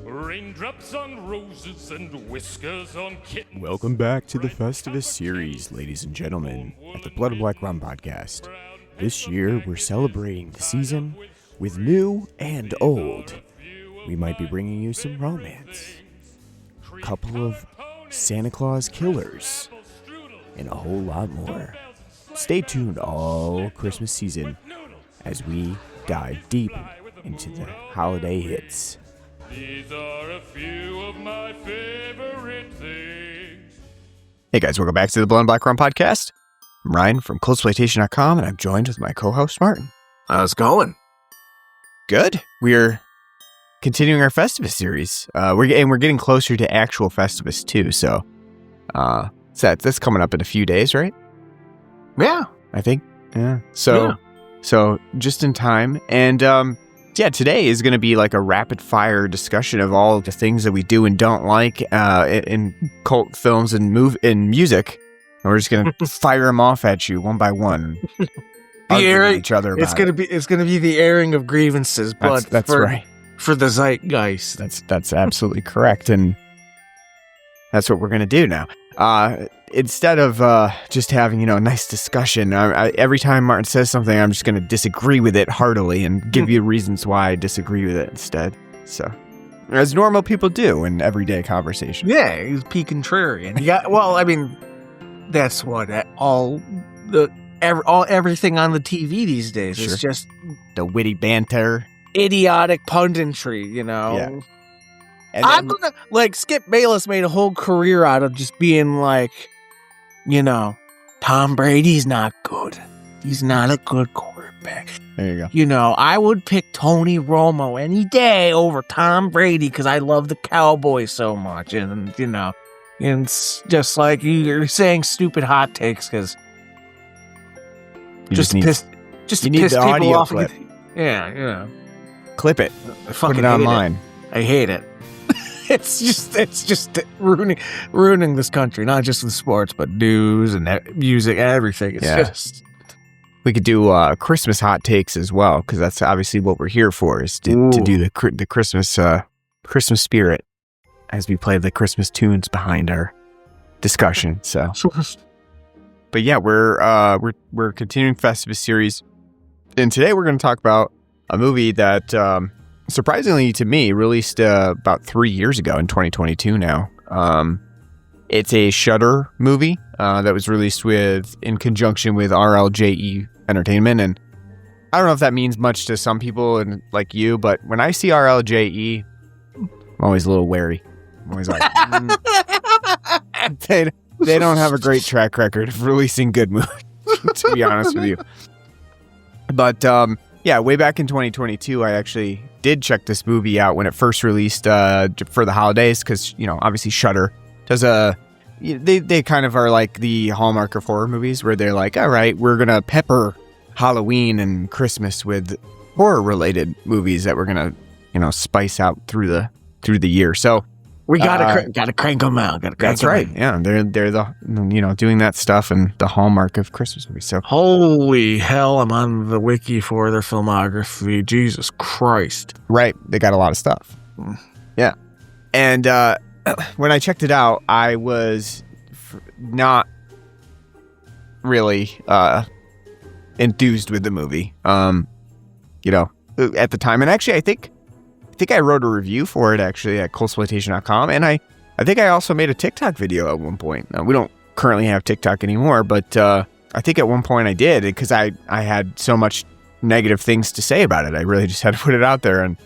Raindrops on roses and whiskers on kittens. Welcome back to the Festivus Series, ladies and gentlemen, at the Blood and Black Rum podcast. This year, we're celebrating the season with new and old. We might be bringing you some romance, a couple of Santa Claus killers, and a whole lot more. Stay tuned all Christmas season as we dive deep into the holiday hits. These are a few of my favorite things. Hey guys, welcome back to the Blood and Black Rum podcast. I'm Ryan from coldsploitation.com, and I'm joined with my co-host Martin. How's it going? Good. We're continuing our Festivus series. We're getting closer to actual Festivus too. So, that's coming up in a few days, right? Yeah, I think. Yeah. So just in time. And today is going to be like a rapid fire discussion of all the things that we do and don't like in cult films and music. And we're just going to fire them off at you one by one. Each other about it's gonna be the airing of grievances, but that's right. For the zeitgeist. That's absolutely correct, and that's what we're gonna do now. Instead of just having a nice discussion, every time Martin says something, I'm just gonna disagree with it heartily and give you reasons why I disagree with it instead. So, as normal people do in everyday conversation. Yeah, he's P. Contrarian. Yeah, well, I mean, that's what everything on the TV these days is just the witty banter, idiotic punditry, Yeah. And I'm gonna Skip Bayless made a whole career out of just being like, Tom Brady's not good. He's not a good quarterback. There you go. I would pick Tony Romo any day over Tom Brady because I love the Cowboys so much, and and it's just like you're saying stupid hot takes because. Just to piss people off. Clip. Yeah. Clip it. I fucking put it online. I hate it. It's just ruining this country, not just with sports, but news and music, everything. It's just. We could do Christmas hot takes as well, because that's obviously what we're here for, is to do the Christmas spirit as we play the Christmas tunes behind our discussion. So. But yeah, we're continuing Festivus series, and today we're going to talk about a movie that, surprisingly to me, released about 3 years ago in 2022 now. It's a Shudder movie that was released in conjunction with RLJE Entertainment, and I don't know if that means much to some people and like you, but when I see RLJE, I'm always a little wary. I'm always like, They don't have a great track record of releasing good movies, to be honest with you. But, way back in 2022, I actually did check this movie out when it first released for the holidays, because, obviously Shudder does they kind of are like the hallmark of horror movies, where they're like, all right, we're going to pepper Halloween and Christmas with horror-related movies that we're going to, spice out through the year. So, we gotta crank them out. That's right. Yeah, they're the doing that stuff and the hallmark of Christmas movies. So holy hell, I'm on the wiki for their filmography. Jesus Christ! Right, they got a lot of stuff. Yeah, and when I checked it out, I was not really enthused with the movie. At the time, and actually, I think I wrote a review for it actually at coldsploitation.com, and I think I also made a TikTok video at one point. We don't currently have TikTok anymore, but I think at one point I did, because I had so much negative things to say about it. I really just had to put it out there. And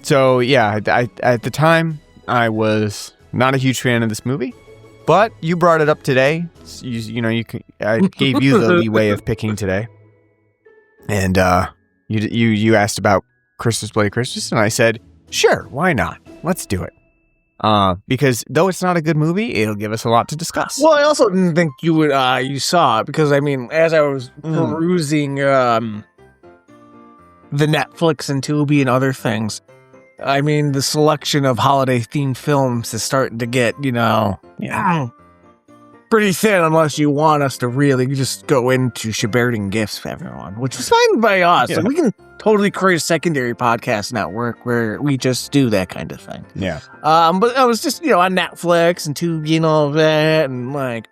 so, yeah, I at the time, I was not a huge fan of this movie, but you brought it up today. I gave you the leeway of picking today. And you asked about Christmas Bloody Christmas, and I said, sure, why not? Let's do it. Because though it's not a good movie, it'll give us a lot to discuss. Well, I also didn't think you saw it, because I mean, as I was perusing the Netflix and Tubi and other things, I mean, the selection of holiday themed films is starting to get, pretty thin, unless you want us to really just go into Sheberting gifts for everyone, which is fine by us. Yeah. And totally create a secondary podcast network where we just do that kind of thing. Yeah. But I was just, on Netflix and Tubi and all of that, and like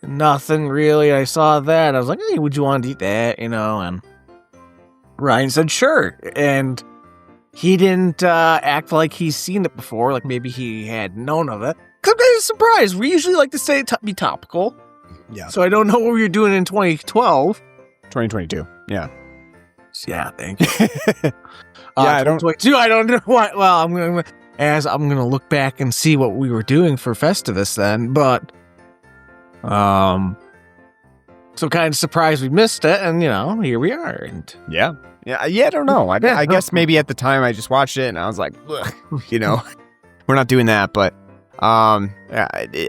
nothing really. I saw that. I was like, hey, would you want to eat that? And Ryan said, sure. And he didn't act like he's seen it before, like maybe he had known of it. Because I'm kind of surprised. We usually like to say be topical. Yeah. So I don't know what we were doing in 2012. 2022. Yeah. Yeah, thank you. I don't know what. Well, I'm gonna look back and see what we were doing for Festivus then, but so kind of surprised we missed it, and here we are. And Yeah. I don't know. I guess maybe at the time I just watched it and I was like, ugh, we're not doing that. But I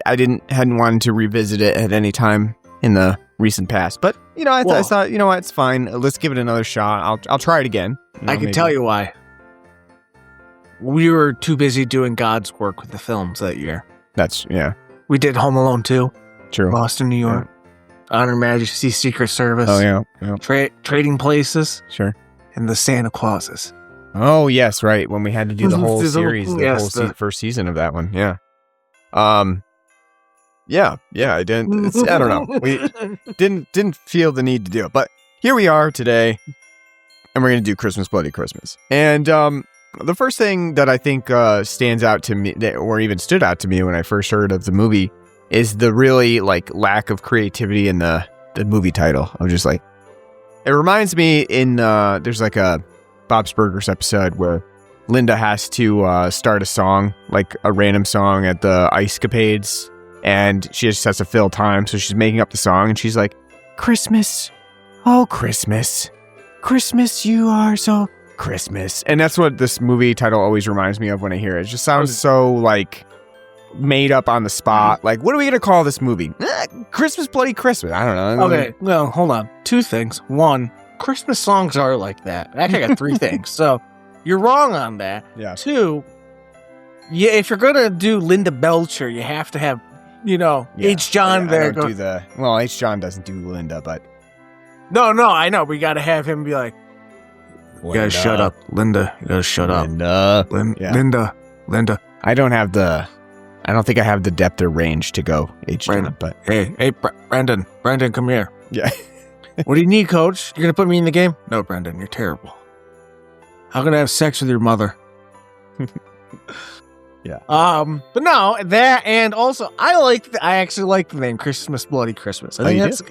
hadn't wanted to revisit it at any time in the recent past. But I thought, what, it's fine. Let's give it another shot. I'll try it again. I can tell you why. We were too busy doing God's work with the films that year. We did Home Alone 2. True. Boston, New York. Yeah. Honor Majesty, Secret Service. Oh yeah. Trading Places. Sure. And the Santa Clauses. Oh yes, right. When we had to do the whole series, first season of that one. Yeah. Yeah. I didn't. I don't know. We didn't feel the need to do it, but here we are today, and we're gonna do Christmas, Bloody Christmas. And the first thing that I think stands out to me, or even stood out to me when I first heard of the movie, is the really lack of creativity in the movie title. I'm just like, it reminds me in there's a Bob's Burgers episode where Linda has to start a song, like a random song at the Ice Capades, and she just has to fill time, so she's making up the song, and she's like, Christmas, oh Christmas, Christmas, you are so Christmas. And that's what this movie title always reminds me of when I hear it. It just sounds so made up on the spot. Like, what are we gonna call this movie? Christmas, Bloody Christmas. I don't know. Okay, well, hold on. 2 things. 1, Christmas songs are like that. Actually, I got 3 things. So you're wrong on that. Yeah. 2, if you're gonna do Linda Belcher, you have to have, H. John there. H. John doesn't do Linda, but no, I know. We gotta have him be like, you gotta shut up, Linda. You gotta shut up, Linda. Linda. I don't think I have the depth or range to go H. John, but hey, Brandon, come here. Yeah. What do you need, Coach? You're gonna put me in the game? No, Brandon, you're terrible. How can I have sex with your mother? Yeah. But no, that, and also I actually like the name Christmas, Bloody Christmas. I think it's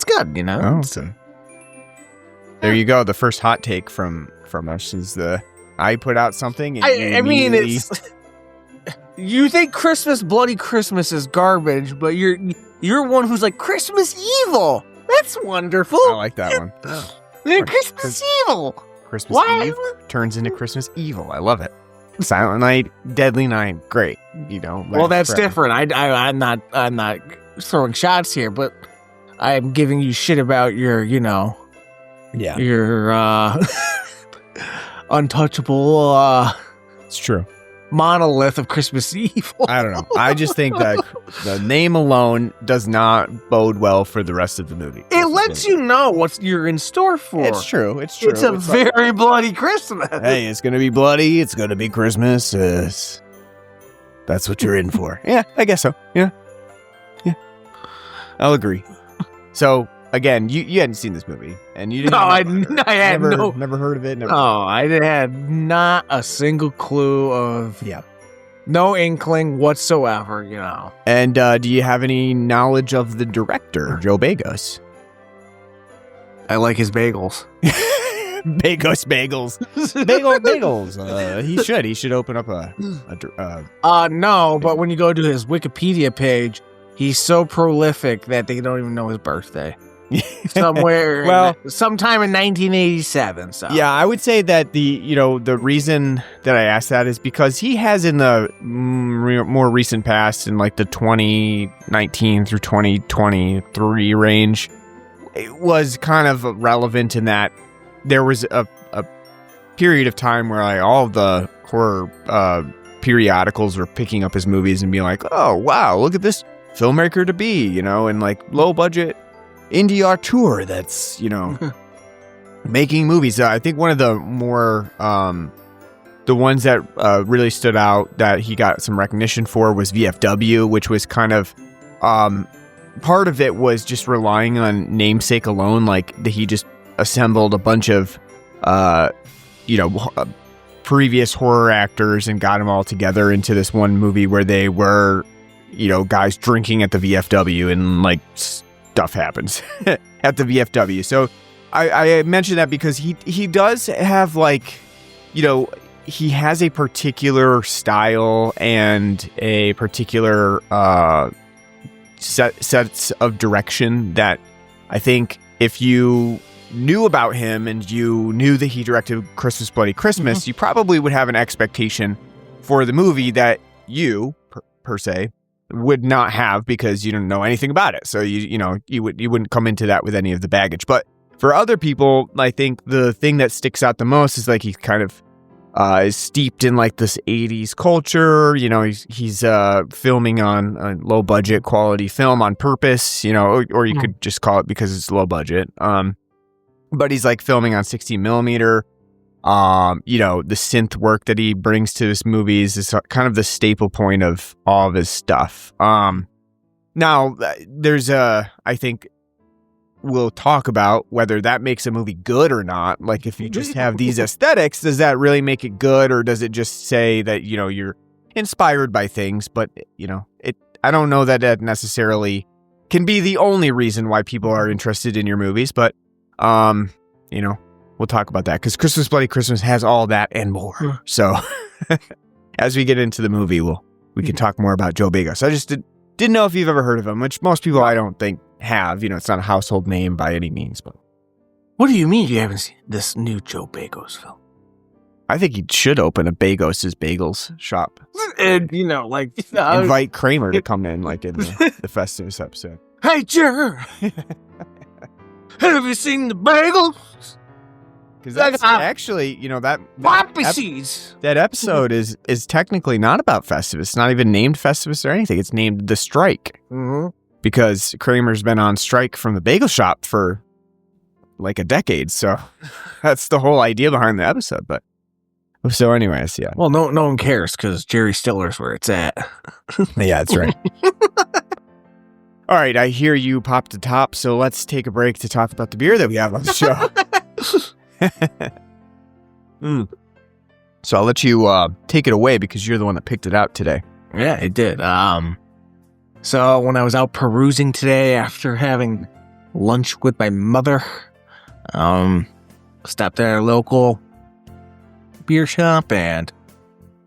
good. Oh, so there you go. The first hot take from us is I put out something. And you think Christmas, Bloody Christmas is garbage, but you're one who's like, Christmas evil. That's wonderful. I like that one. Christmas evil. Christmas Eve turns into Christmas evil. I love it. Silent Night, Deadly Night, great. Well, that's different. I'm not throwing shots here, but I'm giving you shit about your, your untouchable. It's true. Monolith of Christmas evil. I don't know. I just think that the name alone does not bode well for the rest of the movie. It lets you know what you're in store for. It's true. It's a very bloody Christmas. Hey, it's going to be bloody. It's going to be Christmas. That's what you're in for. Yeah, I guess so. Yeah. I'll agree. So, again, you hadn't seen this movie, and you didn't. No, I had never heard of it. Never. Oh, I had not a single clue of. Yeah. No inkling whatsoever, And do you have any knowledge of the director, Joe Begos? I like his bagels. Begos bagels. Bagels. He should open up no, but when you go to his Wikipedia page, he's so prolific that they don't even know his birthday. Sometime in 1987. So yeah, I would say that the reason that I asked that is because he has in the more recent past, in the 2019 through 2023 range, it was kind of relevant in that there was a period of time where all of the horror periodicals were picking up his movies and being like, oh wow, look at this filmmaker to be, and low budget indie auteur that's, making movies. I think one of the more the ones that really stood out that he got some recognition for was VFW, which was kind of part of it was just relying on namesake alone. Like he just assembled a bunch of previous horror actors and got them all together into this one movie where they were, guys drinking at the VFW and like stuff happens at the VFW. So I mentioned that because he does have like, he has a particular style and a particular sets of direction that I think if you knew about him and you knew that he directed Christmas Bloody Christmas, you probably would have an expectation for the movie that you, per se, would not have because you didn't know anything about it. So you wouldn't come into that with any of the baggage. But for other people, I think the thing that sticks out the most is like he kind of is steeped in like this 80s culture. He's filming on a low budget quality film on purpose, or you could just call it because it's low budget. But he's like filming on 16 millimeter. The synth work that he brings to his movies is kind of the staple point of all of his stuff. Now there's I think we'll talk about whether that makes a movie good or not. Like if you just have these aesthetics, does that really make it good, or does it just say that, you're inspired by things? But, I don't know that necessarily can be the only reason why people are interested in your movies, but, we'll talk about that because Christmas Bloody Christmas has all that and more. So as we get into the movie, we can talk more about Joe Begos. I just didn't know if you've ever heard of him, which most people I don't think have. It's not a household name by any means. But what do you mean you haven't seen this new Joe Begos film? I think he should open a Begos' Bagels shop. And, invite Kramer to come in like in the Festivus episode. Hey, Jer! Have you seen the bagels? Because that's actually, that poppy seeds. That episode is technically not about Festivus. It's not even named Festivus or anything. It's named The Strike. Mm-hmm. Because Kramer's been on strike from the bagel shop for like a decade. So that's the whole idea behind the episode. But so anyways, yeah. Well, no one cares because Jerry Stiller's where it's at. Yeah, that's right. All right, I hear you popped the top, so let's take a break to talk about the beer that we have on the show. So I'll let you take it away because you're the one that picked it out today. Yeah, it did. So when I was out perusing today after having lunch with my mother, stopped at our local beer shop and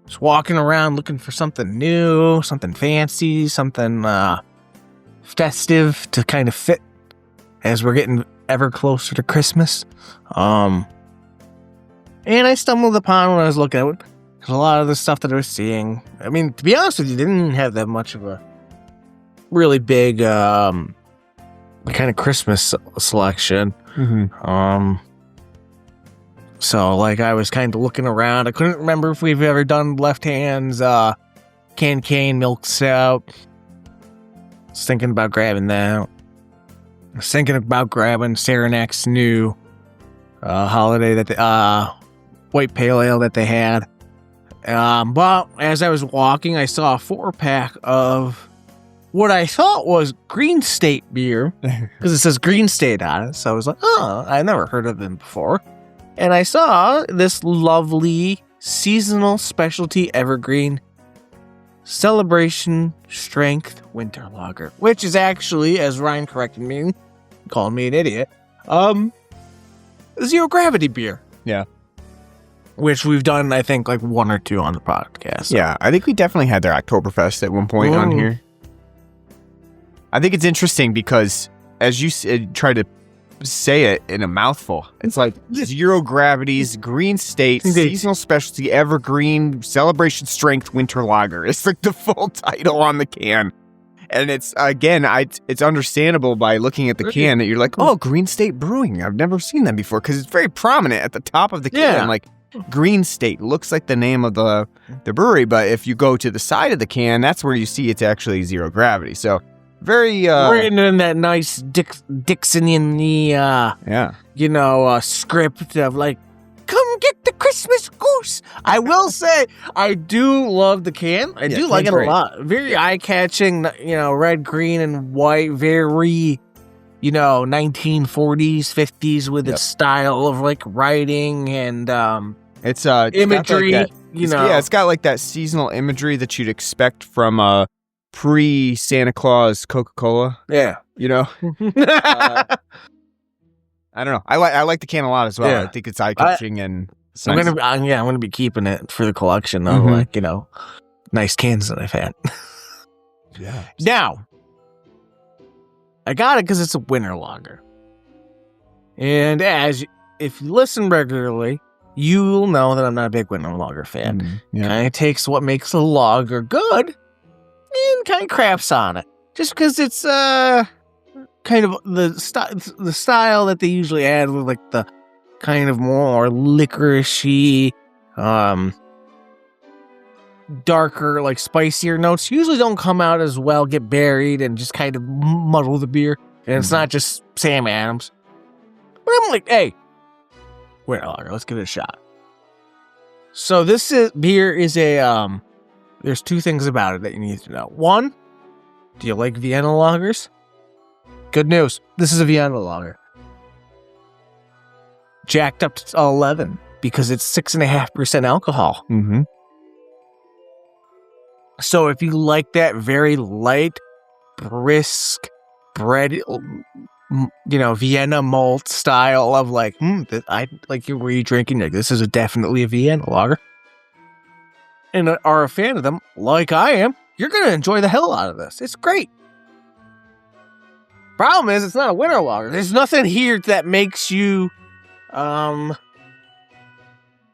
was walking around looking for something new, something fancy, something festive to kind of fit as we're getting ever closer to Christmas. And I stumbled upon when I was looking at it, a lot of the stuff that I was seeing. I mean, to be honest with you, didn't have that much of a really big kind of Christmas selection. Mm-hmm. So like I was kind of looking around. I couldn't remember if we've ever done Left Hand's cane milk stout. I was thinking about grabbing that. I was thinking about grabbing Saranac's new holiday that white pale ale that they had. But as I was walking, I saw a 4-pack of what I thought was Green State beer, because it says Green State on it. So I was like, oh, I never heard of them before. And I saw this lovely seasonal specialty Evergreen Celebration Strength Winter Lager, which is actually, as Ryan corrected me, called me an idiot, zero gravity beer. Yeah. Which we've done, I think, like 1 or 2 on the podcast. So. Yeah, I think we definitely had their Oktoberfest at one point on here. I think it's interesting because, as you try to say it in a mouthful, it's like Zero Gravity's Green State Seasonal Specialty Evergreen Celebration Strength Winter Lager. It's like the full title on the can. And it's, again, it's understandable by looking at the can that you're like, oh, Green State Brewing. I've never seen them before because it's very prominent at the top of the can. Yeah. Like, Green State looks like the name of the brewery, but if you go to the side of the can, that's where you see it's actually Zero Gravity. So very written in that nice Dixonian script of like, come get the Christmas goose. I will say, I do love the can. I do like it a lot. Very eye-catching, red, green, and white. Very, 1940s, 50s with its style of like writing and it's imagery. It's got like that seasonal imagery that you'd expect from pre-Santa Claus Coca-Cola. Yeah. I don't know. I like the can a lot as well. Yeah. I think it's eye-catching and it's nice. I'm gonna be keeping it for the collection of nice cans that I've had. Yeah. Now, I got it because it's a winter lager. And if you listen regularly, you'll know that I'm not a big winter lager fan. Kind of takes what makes a lager good and kind of craps on it. Just because it's kind of the style that they usually add with like the kind of more licoricey, darker, like spicier notes usually don't come out as well, get buried and just kind of muddle the beer. And it's not just Sam Adams. But I'm like, hey, winter lager, let's give it a shot. So beer is a there's two things about it that you need to know. One, do you like Vienna lagers? Good news. This is a Vienna lager. Jacked up to 11 because it's 6.5% alcohol. Mm-hmm. So if you like that very light, brisk, bread, Vienna malt style of like, I like were you drinking? Like, this is definitely a Vienna lager. And are a fan of them, like I am, you're going to enjoy the hell out of this. It's great. Problem is, it's not a winter lager. There's nothing here that makes you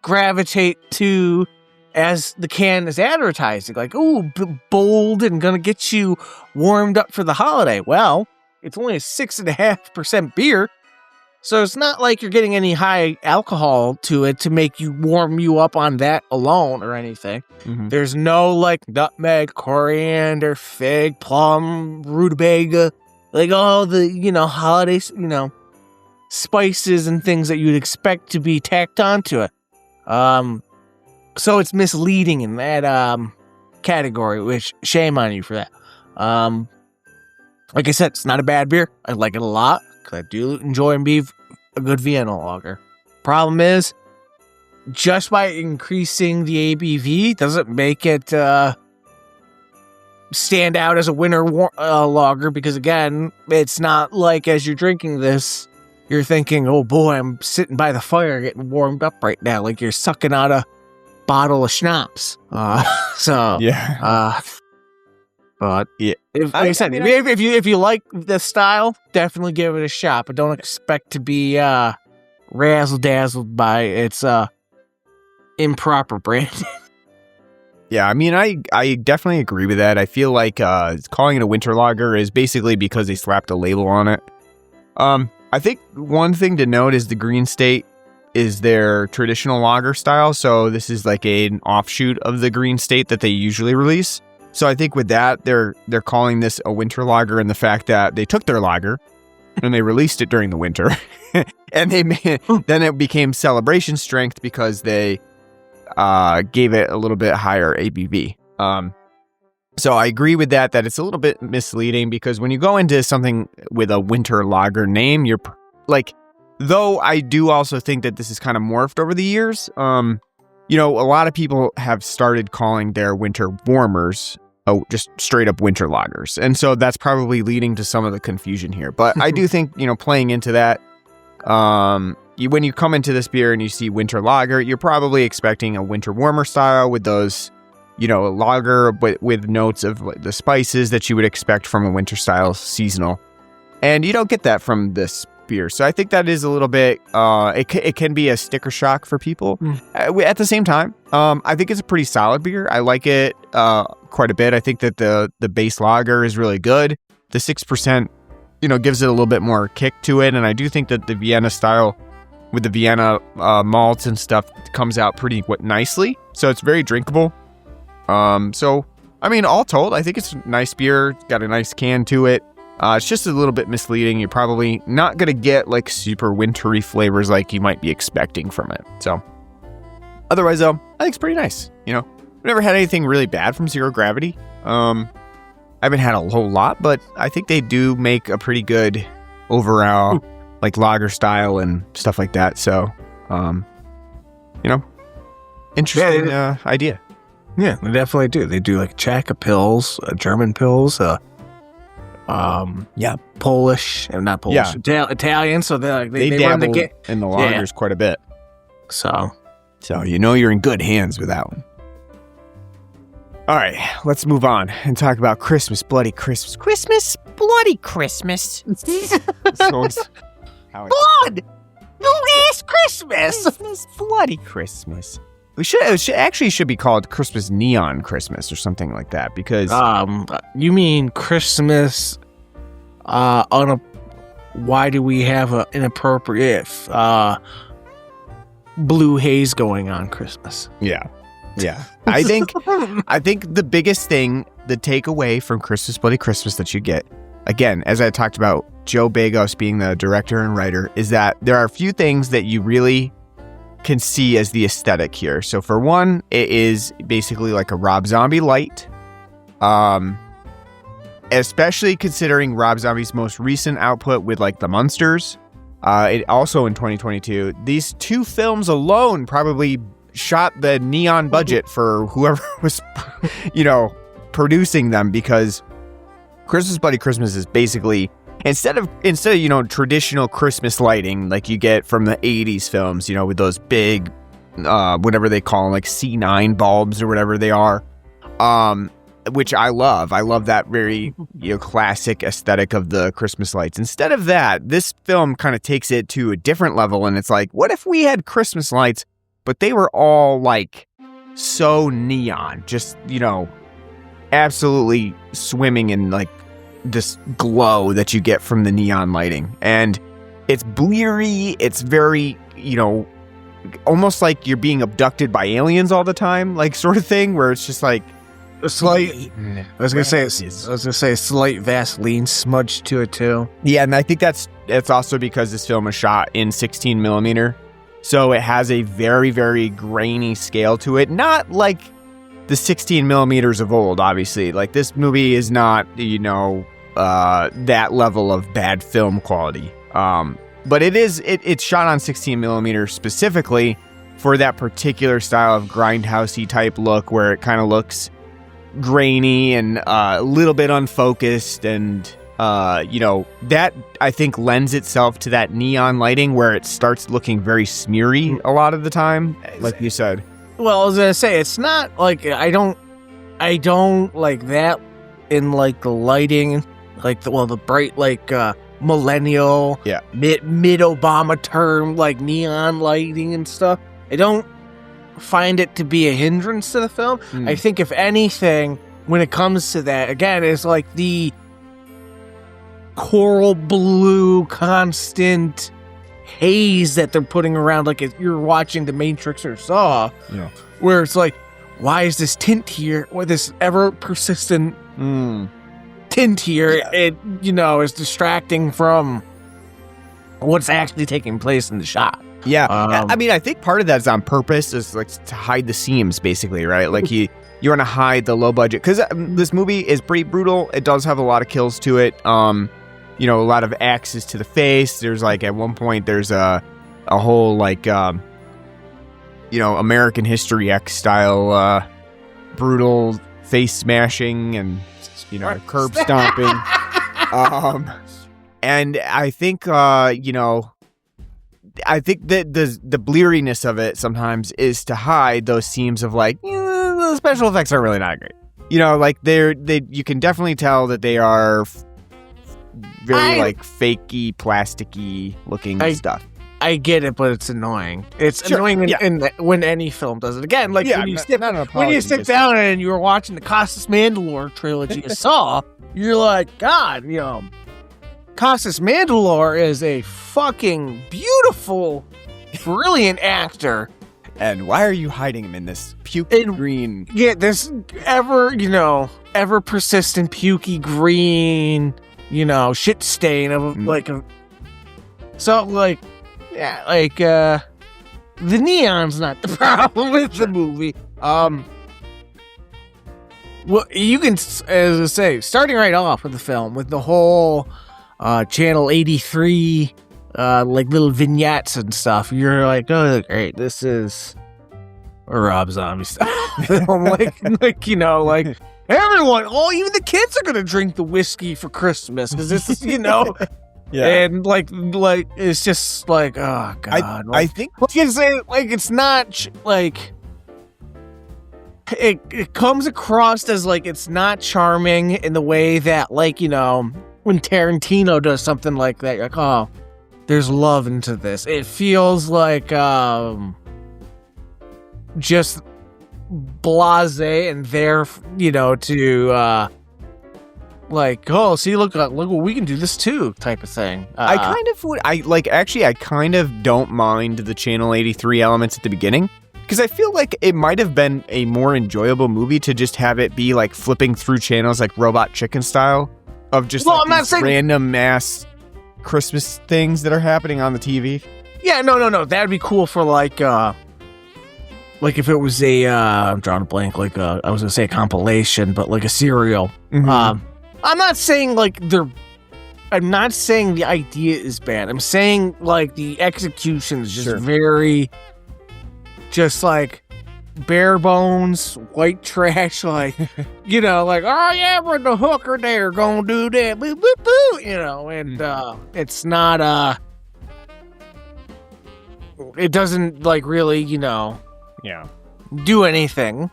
gravitate to as the can is advertising. Like, ooh, bold and going to get you warmed up for the holiday. Well, it's only a 6.5% beer. So it's not like you're getting any high alcohol to it to make you warm you up on that alone or anything. Mm-hmm. There's no like nutmeg, coriander, fig, plum, rutabaga, like all the, holiday, spices and things that you'd expect to be tacked onto it. So it's misleading in that category, which shame on you for that. Like I said, it's not a bad beer. I like it a lot. I do enjoy and be a good Vienna lager. Problem is, just by increasing the ABV doesn't make it stand out as a winter lager because, again, it's not like as you're drinking this, you're thinking, oh boy, I'm sitting by the fire getting warmed up right now, like you're sucking out a bottle of schnapps. But yeah, if you like the style, definitely give it a shot. But don't expect to be razzle dazzled by its improper branding. Yeah, I mean, I definitely agree with that. I feel like calling it a winter lager is basically because they slapped a label on it. I think one thing to note is the Green State is their traditional lager style. So this is like an offshoot of the Green State that they usually release. So I think with that, they're calling this a winter lager, and the fact that they took their lager and they released it during the winter, and then it became celebration strength because they gave it a little bit higher ABV. So I agree with that it's a little bit misleading because when you go into something with a winter lager name, you're like, though I do also think that this is kind of morphed over the years. A lot of people have started calling their winter warmers just straight up winter lagers. And so that's probably leading to some of the confusion here. But I do think, playing into that, when you come into this beer and you see winter lager, you're probably expecting a winter warmer style with those, lager with notes of the spices that you would expect from a winter style seasonal. And you don't get that from this beer. So I think that is a little bit, it can be a sticker shock for people. At the same time, I think it's a pretty solid beer. I like it quite a bit. I think that the base lager is really good. The 6%, gives it a little bit more kick to it. And I do think that the Vienna style with the Vienna malts and stuff comes out pretty nicely. So it's very drinkable. So I mean, all told, I think it's a nice beer. It's got a nice can to it. It's just a little bit misleading. You're probably not going to get like super wintry flavors like you might be expecting from it. So otherwise, though, I think it's pretty nice. You know, I've never had anything really bad from Zero Gravity. I haven't had a whole lot, but I think they do make a pretty good overall like lager style and stuff like that. So, you know, interesting idea. Yeah, they definitely do. They do like Czech pills, German pills, Polish, and not Polish, Italian. So they run dabble in the lagers quite a bit. So you know you're in good hands with that one. All right, let's move on and talk about Christmas, bloody Christmas. Christmas, bloody Christmas. Blood! Last Christmas. Christmas, bloody Christmas. It should be called Christmas Neon Christmas or something like that because you mean Christmas why do we have an inappropriate blue haze going on Christmas? Yeah. I think the biggest thing, the takeaway from Christmas Bloody Christmas that you get, again, as I talked about Joe Begos being the director and writer, is that there are a few things that you really can see as the aesthetic here. So for one, it is basically like a Rob Zombie light. Especially considering Rob Zombie's most recent output with like the Munsters. It also in 2022, these two films alone probably shot the neon budget for whoever was, producing them, because Christmas Bloody Christmas is basically instead of traditional Christmas lighting like you get from the 80s films, with those big whatever they call them, like C9 bulbs or whatever they are, which I love. I love that very classic aesthetic of the Christmas lights. Instead of that, this film kind of takes it to a different level, and it's like, what if we had Christmas lights, but they were all like so neon, just absolutely swimming in like this glow that you get from the neon lighting. And it's bleary, it's very almost like you're being abducted by aliens all the time, like sort of thing, where it's just like a slight I was gonna say a slight Vaseline smudge to it too. Yeah, and I think that's also because this film is shot in 16 millimeter, so it has a very, very grainy scale to it, not like the 16 millimeters of old, obviously. Like, this movie is not, that level of bad film quality. But it's shot on 16 millimeters specifically for that particular style of grindhousey type look, where it kind of looks grainy and a little bit unfocused, and that I think lends itself to that neon lighting where it starts looking very smeary a lot of the time, like you said. Well, I was gonna say, it's not like I don't like that in like the lighting, like the bright millennial, mid Obama term like neon lighting and stuff. I don't find it to be a hindrance to the film. I think if anything, when it comes to that, again, it's like the coral blue constant haze that they're putting around, like if you're watching The Matrix or Saw, where it's like, why is this tint here, or this ever persistent tint here? It is distracting from what's actually taking place in the shot. I mean, I think part of that is on purpose, is like to hide the seams, basically, right? Like you want to hide the low budget, because this movie is pretty brutal. It does have a lot of kills to it. A lot of axes to the face. There's like at one point there's a whole like American History X style brutal face smashing and curb stomping. And I think I think that the bleariness of it sometimes is to hide those seams of like the special effects are really not great. Like you can definitely tell that they are very like fakey, plasticky looking stuff. I get it, but it's annoying. It's annoying when any film does it. Again, like when you sit down and you were watching the Costas Mandylor trilogy of Saw, you're like, God, Costas Mandylor is a fucking beautiful, brilliant actor. And why are you hiding him in this puke green? Yeah, this ever persistent pukey green, shit stain of the neon's not the problem with the movie. Well, you can, as I say, starting right off with the film with the whole Channel 83 little vignettes and stuff. You're like, oh great, this is a Rob Zombie style film. like everyone, even the kids are gonna drink the whiskey for Christmas because this is Yeah. And it's just like, oh god. I think It's not it comes across as it's not charming in the way that when Tarantino does something like that, you're like, oh, there's love into this. It feels like just blasé and there to oh, see, look what we can do this too type of thing. I kind of would. I kind of don't mind the Channel 83 elements at the beginning because I feel like it might have been a more enjoyable movie to just have it be flipping through channels like Robot Chicken style of just I'm not saying random mass Christmas things that are happening on the TV. Yeah, no, that'd be cool for if it was I'm drawing a blank, I was gonna say a compilation, but a serial. Mm-hmm. I'm not saying I'm not saying the idea is bad. I'm saying the execution is just very, just bare bones, white trash, oh yeah, we're the hooker there, gonna do that, boo, boo, boo, and it's not, it doesn't really, do anything.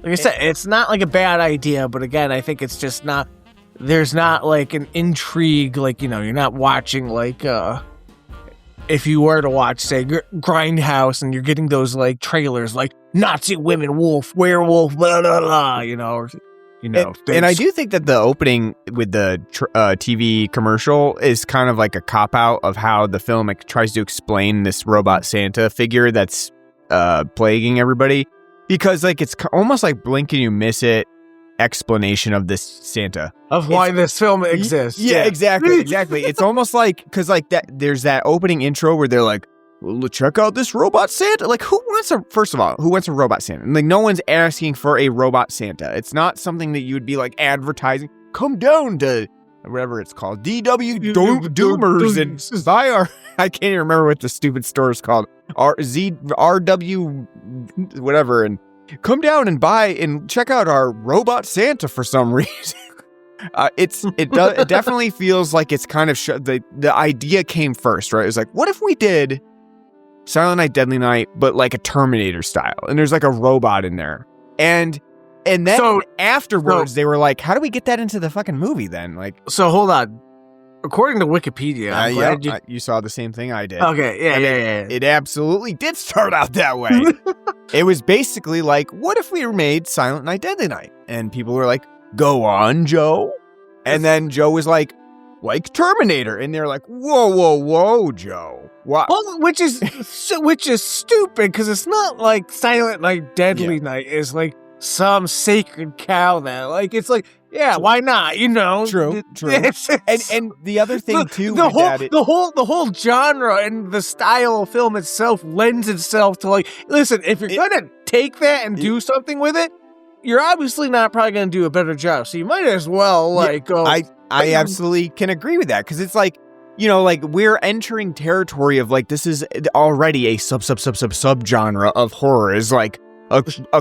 Like I said, it's not a bad idea, but again, I think it's just not, there's not an intrigue, you're not watching if you were to watch, say, Grindhouse, and you're getting those trailers Nazi women, wolf, werewolf, blah blah blah, And I do think that the opening with the TV commercial is kind of a cop out of how the film tries to explain this robot Santa figure that's plaguing everybody, because it's almost like blink and you miss it explanation of this Santa of why this film exists. Yeah, exactly. It's almost because that there's that opening intro where they're like, well, check out this robot Santa. Who wants a robot Santa? And no one's asking for a robot Santa. It's not something that you would be advertising. Come down to whatever it's called, DW Doomers, and buy our, I can't even remember what the stupid store is called, RW whatever, and come down and buy and check out our robot Santa for some reason. It definitely feels like it's kind of the idea came first, right? It was what if we did Silent Night, Deadly Night, but a Terminator style, and there's a robot in there, and then afterwards they were how do we get that into the fucking movie then? So hold on. According to Wikipedia, you saw the same thing I did. Okay, yeah. It absolutely did start out that way. It was basically what if we made Silent Night, Deadly Night? And people were go on, Joe. And then Joe was like Terminator. And they're whoa, Joe. What? Well, which is stupid, because it's not Silent Night, Deadly Night is some sacred cow that it's yeah, why not? True. And the other thing too, the whole genre and the style of film itself lends itself to listen, if you're gonna take that and do something with it, you're obviously not probably gonna do a better job. So you might as well go. I absolutely can agree with that, because it's we're entering territory of this is already a sub genre of horror, is a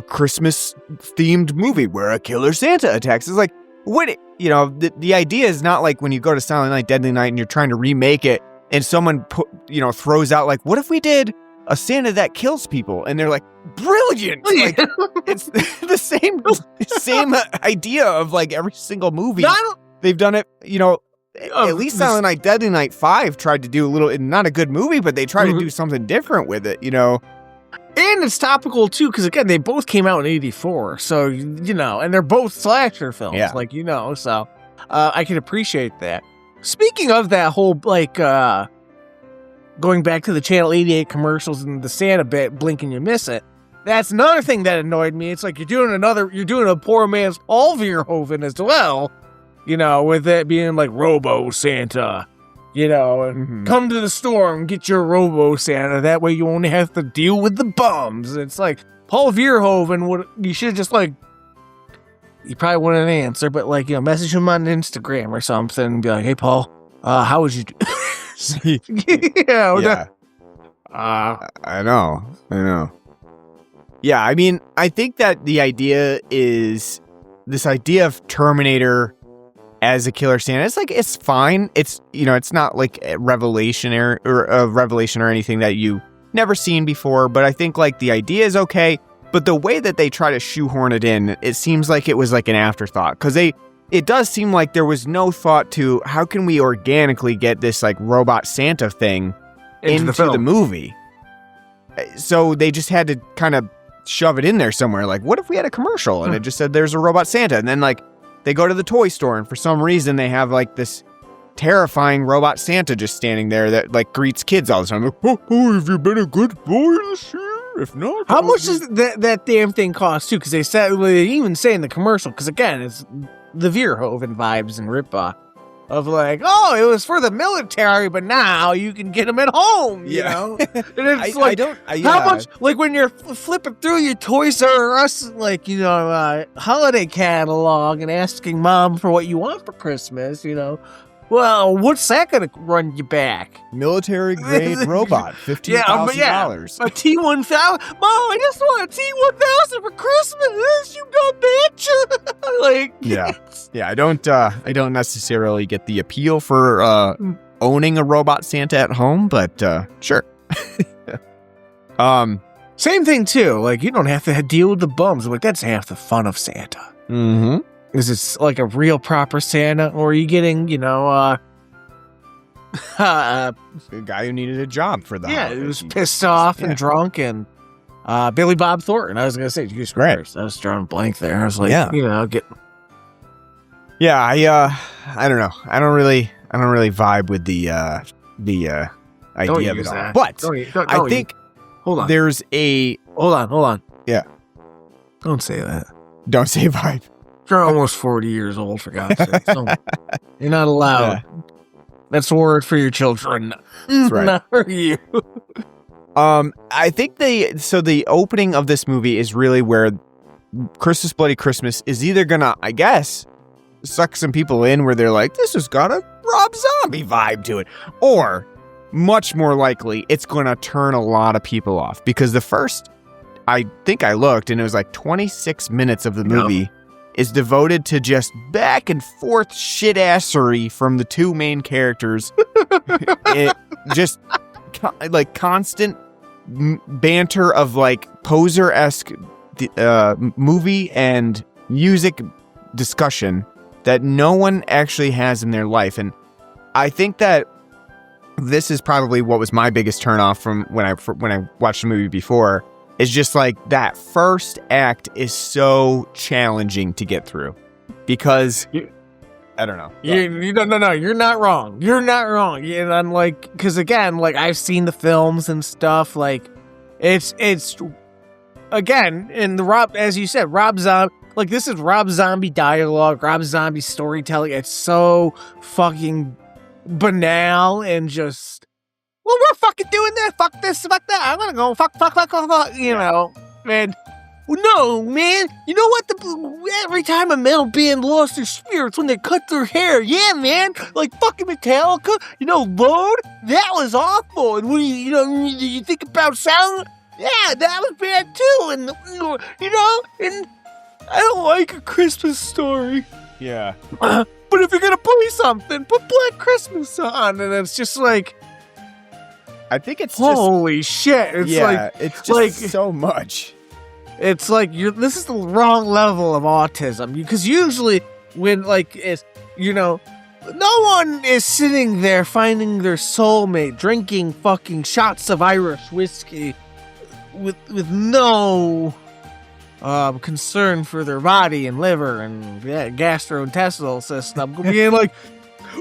Christmas themed movie where a killer Santa attacks. It's the idea is not when you go to Silent Night, Deadly Night and you're trying to remake it and someone throws out what if we did a Santa that kills people, and they're brilliant. It's the same idea of every single movie. They've done it, at least Silent Night, Deadly Night 5 tried to do a little, not a good movie, but they tried to do something different with it, And it's topical too, because again, they both came out in '84, so and they're both slasher films, so I can appreciate that. Speaking of that whole going back to the Channel 88 commercials and the Santa bit, blink and you miss it. That's another thing that annoyed me. It's like you're doing a poor man's Paul Verhoeven as well, you know, with it being like Robo Santa, you know, and come to the store and get your Robo Santa. That way you won't have to deal with the bums. It's like Paul Verhoeven you should just like, you probably wouldn't answer, but like, you know, message him on Instagram or something and be like, hey, Paul, how would you do? Yeah. I know. Yeah, I mean, I think that the idea is this idea of Terminator as a killer Santa. It's like, it's fine. It's, you know, it's not like a revelation or anything that you never seen before. But I think like the idea is okay. But the way that they try to shoehorn it in, it seems like it was like an afterthought, because it does seem like there was no thought to how can we organically get this like robot Santa thing into the movie. So they just had to kind of shove it in there somewhere. Like, what if we had a commercial and it just said there's a robot Santa, and then like they go to the toy store and for some reason they have like this terrifying robot Santa just standing there that like greets kids all the time. Like, oh, have you been a good boy this year? If not, how much does that damn thing cost too? Because they even say in the commercial, because again, it's the Verhoeven vibes and ripoff of like, oh, it was for the military, but now you can get them at home, you know? And it's how much, like when you're flipping through your Toys R Us, like, you know, holiday catalog and asking mom for what you want for Christmas, you know? Well, what's that going to run you back? Military grade robot, $15,000. Yeah, a T-1000. Mom, I just want a T-1000 for Christmas. You go, bitch. Like, yeah. I don't necessarily get the appeal for owning a robot Santa at home, but sure. Same thing too. Like, you don't have to deal with the bums. Like, that's half the fun of Santa. Mm-hmm. Is it like a real proper Santa, or are you getting, you know, a guy who needed a job for the holidays. He was pissed off and drunk, and Billy Bob Thornton. I was gonna say, Jesus Christ, I was drawing blank there. I was like, you know, I don't know. I don't really vibe with the idea of it all. But I think hold on. There's a hold on. Yeah. Don't say that. Don't say vibe. You're almost 40 years old, for God's sake. So you're not allowed. Yeah. That's a word for your children. That's right. Not for you. I think the opening of this movie is really where Christmas Bloody Christmas is either gonna, I guess, suck some people in where they're like, this has got a Rob Zombie vibe to it. Or, much more likely, it's gonna turn a lot of people off. Because the first, I think I looked, and it was like 26 minutes of the movie is devoted to just back and forth shit-assery from the two main characters. Just like constant banter of like poser-esque movie and music discussion that no one actually has in their life. And I think that this is probably what was my biggest turnoff from when I watched the movie before. It's just like that first act is so challenging to get through because I don't know. No, you're not wrong. You're not wrong. And I'm like, because again, like I've seen the films and stuff. Like it's again, and as you said, Rob Zombie. Like this is Rob Zombie dialogue, Rob Zombie storytelling. It's so fucking banal and just. Well, we're fucking doing that. Fuck this, fuck that. I'm gonna go fuck. You know, man. Well, no, man. You know what? Every time a metal band lost their spirits when they cut their hair. Yeah, man. Like fucking Metallica. You know, Load. That was awful. And when you think about sound, yeah, that was bad too. And you know, and I don't like A Christmas Story. Yeah. But if you're gonna play something, put Black Christmas on, and it's just like. I think it's holy shit! It's it's just like so much. It's like this is the wrong level of autism because usually when like it's no one is sitting there finding their soulmate, drinking fucking shots of Irish whiskey with no concern for their body and liver and gastrointestinal system. Being like,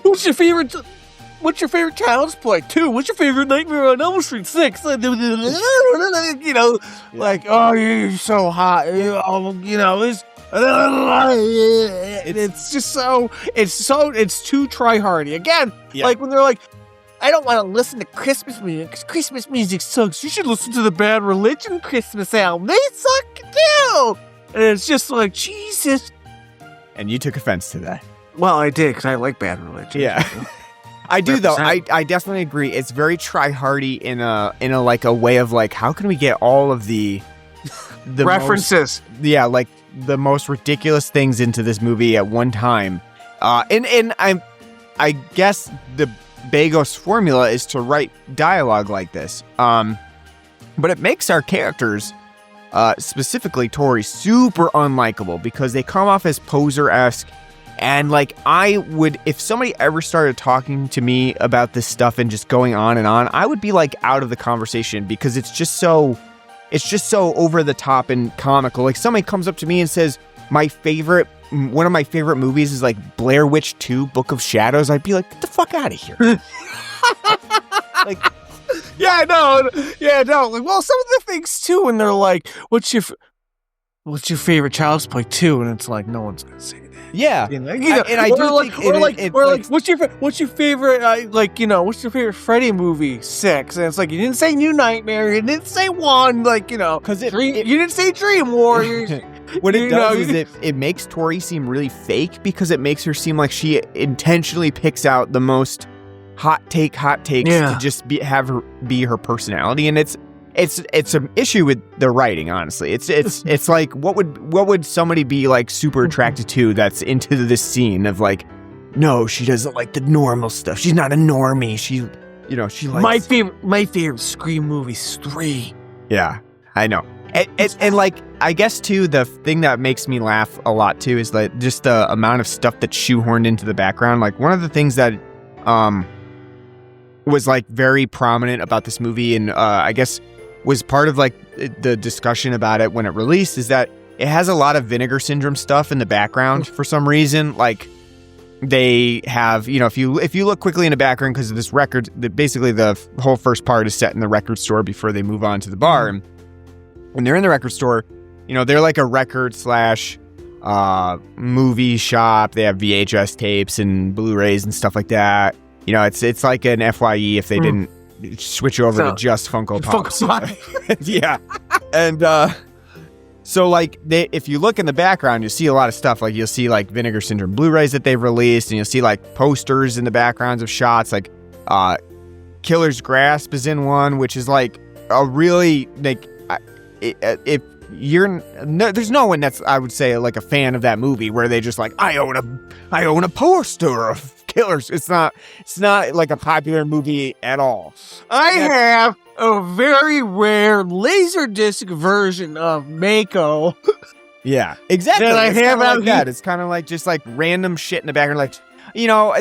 what's your favorite? what's your favorite Child's Play? 2. What's your favorite Nightmare on Elm Street? 6. You know, like, oh, you're so hot. You know, it's just so, it's too try-hardy. Again, like when they're like, I don't want to listen to Christmas music because Christmas music sucks. You should listen to the Bad Religion Christmas album. They suck too. And it's just like, Jesus. And you took offense to that. Well, I did because I like Bad Religion. Yeah. I do though. I definitely agree. It's very try-hardy in a like a way of like, how can we get all of the references? Like the most ridiculous things into this movie at one time. And I guess the Begos formula is to write dialogue like this. But it makes our characters, specifically Tori, super unlikable because they come off as poser-esque. And like, I would, if somebody ever started talking to me about this stuff and just going on and on, I would be like out of the conversation because it's just so over the top and comical. Like somebody comes up to me and says, one of my favorite movies is like Blair Witch 2, Book of Shadows. I'd be like, get the fuck out of here. Like, no. Like, well, some of the things too, when they're like, what's your favorite Child's Play 2? And it's like, no one's gonna say that. Yeah, and I do think, what's your favorite what's your favorite Freddy movie? 6, and it's like you didn't say New Nightmare, you didn't say 1, like because you didn't say Dream Warriors. What it does is it makes Tori seem really fake because it makes her seem like she intentionally picks out the most hot takes to just have her be her personality, and it's an issue with the writing, honestly. It's like what would somebody be like super attracted to that's into this scene of like, no, she doesn't like the normal stuff. She's not a normie. She likes my favorite Scream movie's 3. Yeah, I know. And like, I guess too, the thing that makes me laugh a lot too is like just the amount of stuff that's shoehorned into the background. Like one of the things that was like very prominent about this movie, and I guess was part of like the discussion about it when it released, is that it has a lot of Vinegar Syndrome stuff in the background for some reason. Like they have, if you look quickly in the background, because of this record, basically the whole first part is set in the record store before they move on to the bar. And when they're in the record store, they're like a record / movie shop. They have VHS tapes and Blu-rays and stuff like that. It's like an FYE if they didn't switch over to just Funko Pops. Yeah. And so like if you look in the background, you see a lot of stuff. Like you'll see like Vinegar Syndrome Blu-rays that they've released, and you'll see like posters in the backgrounds of shots. Like Killer's Grasp is in one, which is like a really like if you're there's no one that's, I would say, like a fan of that movie where they just like, I own a poster of Killers. It's not like a popular movie at all. I have a very rare Laserdisc version of Mako. Yeah, exactly. That I have out like that. It's kind of like just like random shit in the background. Like,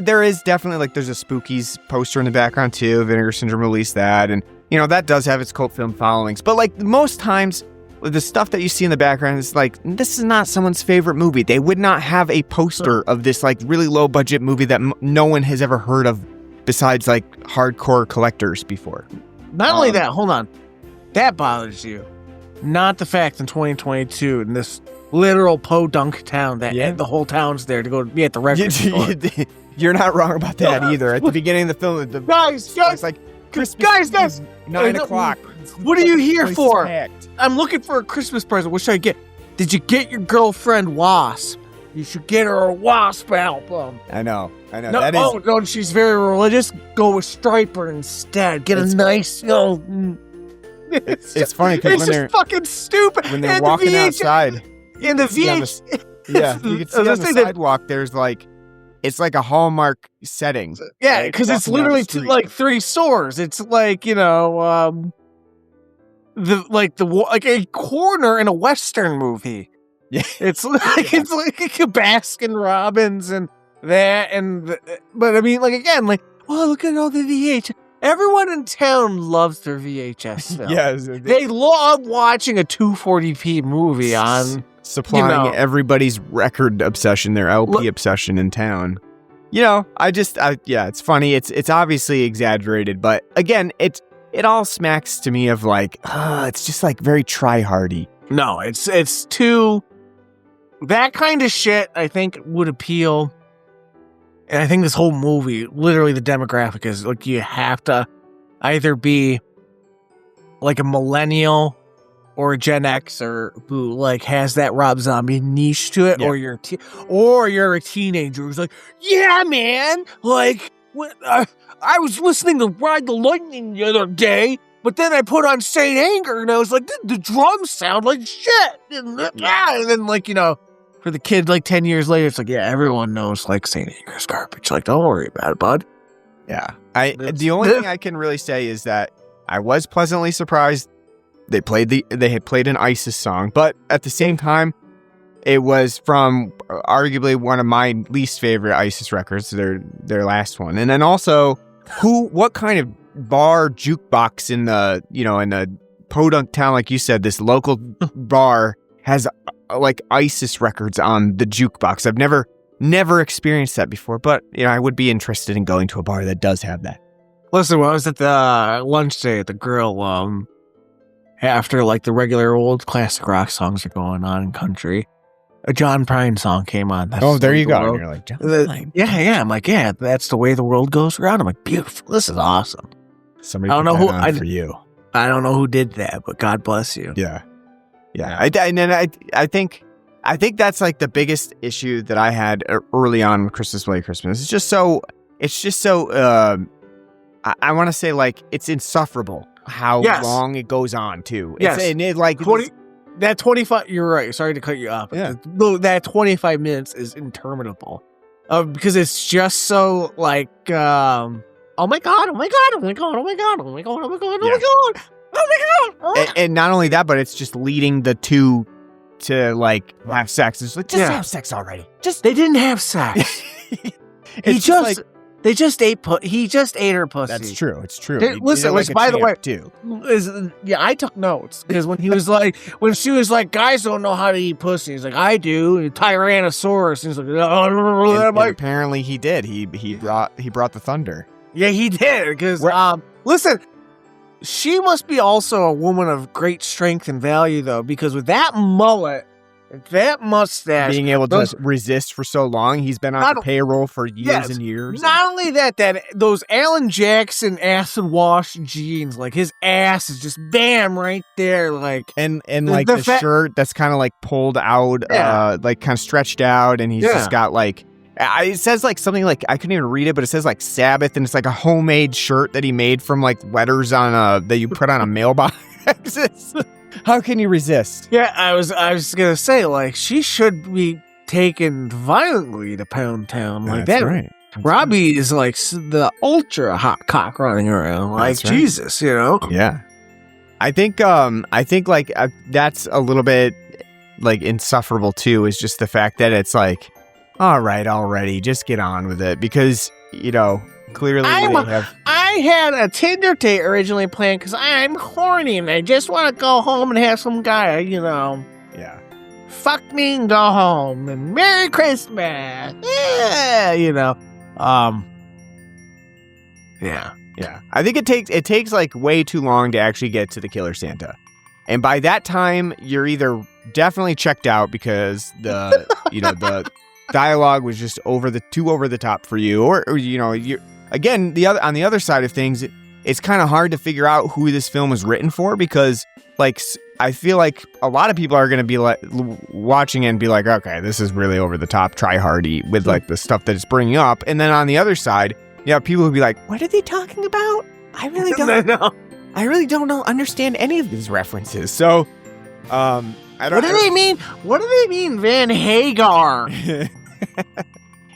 there is definitely like there's a Spookies poster in the background too. Vinegar Syndrome released that, and that does have its cult film followings. But like most times, the stuff that you see in the background is like, this is not someone's favorite movie. They would not have a poster of this like really low budget movie that no one has ever heard of besides like hardcore collectors before. Not only that, hold on. That bothers you. Not the fact in 2022 in this literal podunk town that the whole town's there to go be at the record store. You're not wrong about that either. At the beginning of the film, guys, it's like Christmas, guys, 9 o'clock. What are you here for? Packed. I'm looking for a Christmas present. What should I get? Did you get your girlfriend Wasp? You should get her a Wasp album. I know. No, she's very religious. Go with Striper instead. Get a nice, It's funny because when they're fucking stupid. When they're walking outside in the VH, you can see on the sidewalk. There's like, it's like a Hallmark setting. Yeah, because it's literally like 3 stores. It's like like a corner in a Western movie. Yeah, it's like a Baskin Robbins and that, but I mean, like again, like, oh, look at all the VHS. Everyone in town loves their VHS film. Yes, they love watching a 240p movie on supplying everybody's record obsession, their LP obsession in town. it's funny. It's obviously exaggerated, but again, it all smacks to me of like, it's just like very try-hardy. No, it's too... That kind of shit, I think, would appeal. And I think this whole movie, literally the demographic is, like, you have to either be, like, a millennial or a Gen Xer who, like, has that Rob Zombie niche to it, Yeah. or you're a teenager who's like, yeah, man, like, I was listening to Ride the Lightning the other day, but then I put on Saint Anger, and I was like, the drums sound like shit. And then, like, for the kid, like, 10 years later, it's like, yeah, everyone knows, like, Saint Anger's garbage. Like, don't worry about it, bud. Yeah. The only thing I can really say is that I was pleasantly surprised they had played an ISIS song, but at the same time, it was from arguably one of my least favorite ISIS records, their last one. And then also, what kind of bar jukebox in the podunk town, like you said, this local bar has like ISIS records on the jukebox. I've never experienced that before, but I would be interested in going to a bar that does have that. Listen, when I was at the lunch day at the grill, after like the regular old classic rock songs are going on in country, a John Prine song came on. That's there you go. And you're like, John Prine. Yeah. I'm like, yeah, that's the way the world goes around. I'm like, beautiful. This is awesome. Somebody I don't know who for you. I don't know who did that, but God bless you. Yeah. I think that's like the biggest issue that I had early on with Christmas Play Christmas. It's just so. I want to say like it's insufferable how long it goes on too. Yes. And it like 20, that 25. You're right. Sorry to cut you off. Yeah. That 25 minutes is interminable, because it's just so like. Oh my god! Oh my god! Oh my god! Oh my god! Oh my god! Oh my god! Oh my god! Oh my god! And not only that, but it's just leading the two to like have sex. It's like just have sex already. They didn't have sex. He just ate her pussy. That's true. It's true. Listen, like by the way, too. I took notes because when he was like, when she was like, guys don't know how to eat pussy. He's like, I do. Tyrannosaurus. And he's like, and apparently he did. He brought the thunder. Yeah, he did. Because listen, she must be also a woman of great strength and value, though, because with that mullet, that mustache, being able to resist for so long, he's been on the payroll for years and years. Not only that those Alan Jackson acid wash jeans, like his ass is just bam right there, like and like the shirt that's kind of like pulled out, like kind of stretched out, and he's just got like. It says like something like, I couldn't even read it, but it says like Sabbath, and it's like a homemade shirt that he made from like letters on that you put on a mailbox. How can you resist? Yeah, I was gonna say, like, she should be taken violently to Pound Town like That's that. Right. Robbie is like the ultra hot cock running around, like Jesus, Yeah, I think like that's a little bit like insufferable too. Is just the fact that it's like. All right, already, just get on with it because, clearly I had a Tinder date originally planned because I'm horny and I just want to go home and have some guy, Yeah. Fuck me and go home and Merry Christmas. Yeah, Yeah. Yeah. I think it takes like way too long to actually get to the Killer Santa. And by that time, you're either definitely checked out because the dialogue was just too over the top for you, or you again on the other side of things, it's kind of hard to figure out who this film was written for because like I feel like a lot of people are going to be like watching it and be like, okay, this is really over the top, try hardy with like the stuff that it's bringing up, and then on the other side, people would be like, what are they talking about? I really don't know. Understand any of these references. So, I don't. What do they mean? What do they mean, Van Hagar?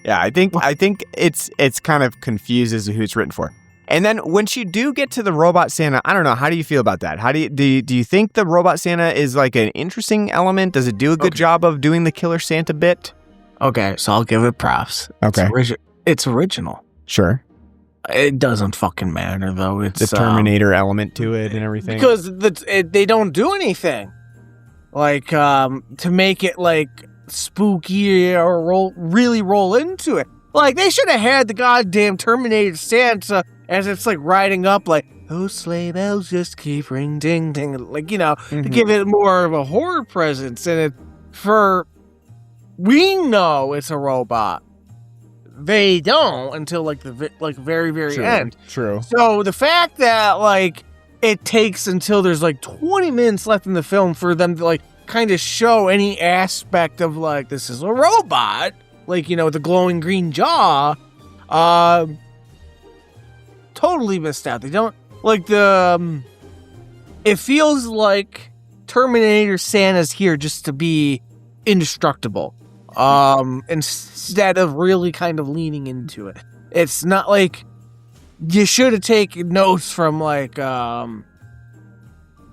Yeah, I think it's kind of confused as to who it's written for. And then when you do get to the Robot Santa, I don't know. How do you feel about that? How do you think the Robot Santa is like an interesting element? Does it do a good job of doing the Killer Santa bit? Okay, so I'll give it props. Okay, it's original. Sure. It doesn't fucking matter though. It's the Terminator element to it and everything because they don't do anything. Like, to make it, like, spooky or roll into it. Like, they should have had the goddamn Terminator Santa as it's, like, riding up, like, those sleigh bells just keep ring, ding, ding. Like, to give it more of a horror presence. And we know it's a robot. They don't until, like, the very, very end. True. So the fact that, like, it takes until there's, like, 20 minutes left in the film for them to, like, kind of show any aspect of, like, this is a robot, like, the glowing green jaw, totally missed out. They don't, like, it feels like Terminator Santa's here just to be indestructible, instead of really kind of leaning into it. It's not like you should have taken notes from, like,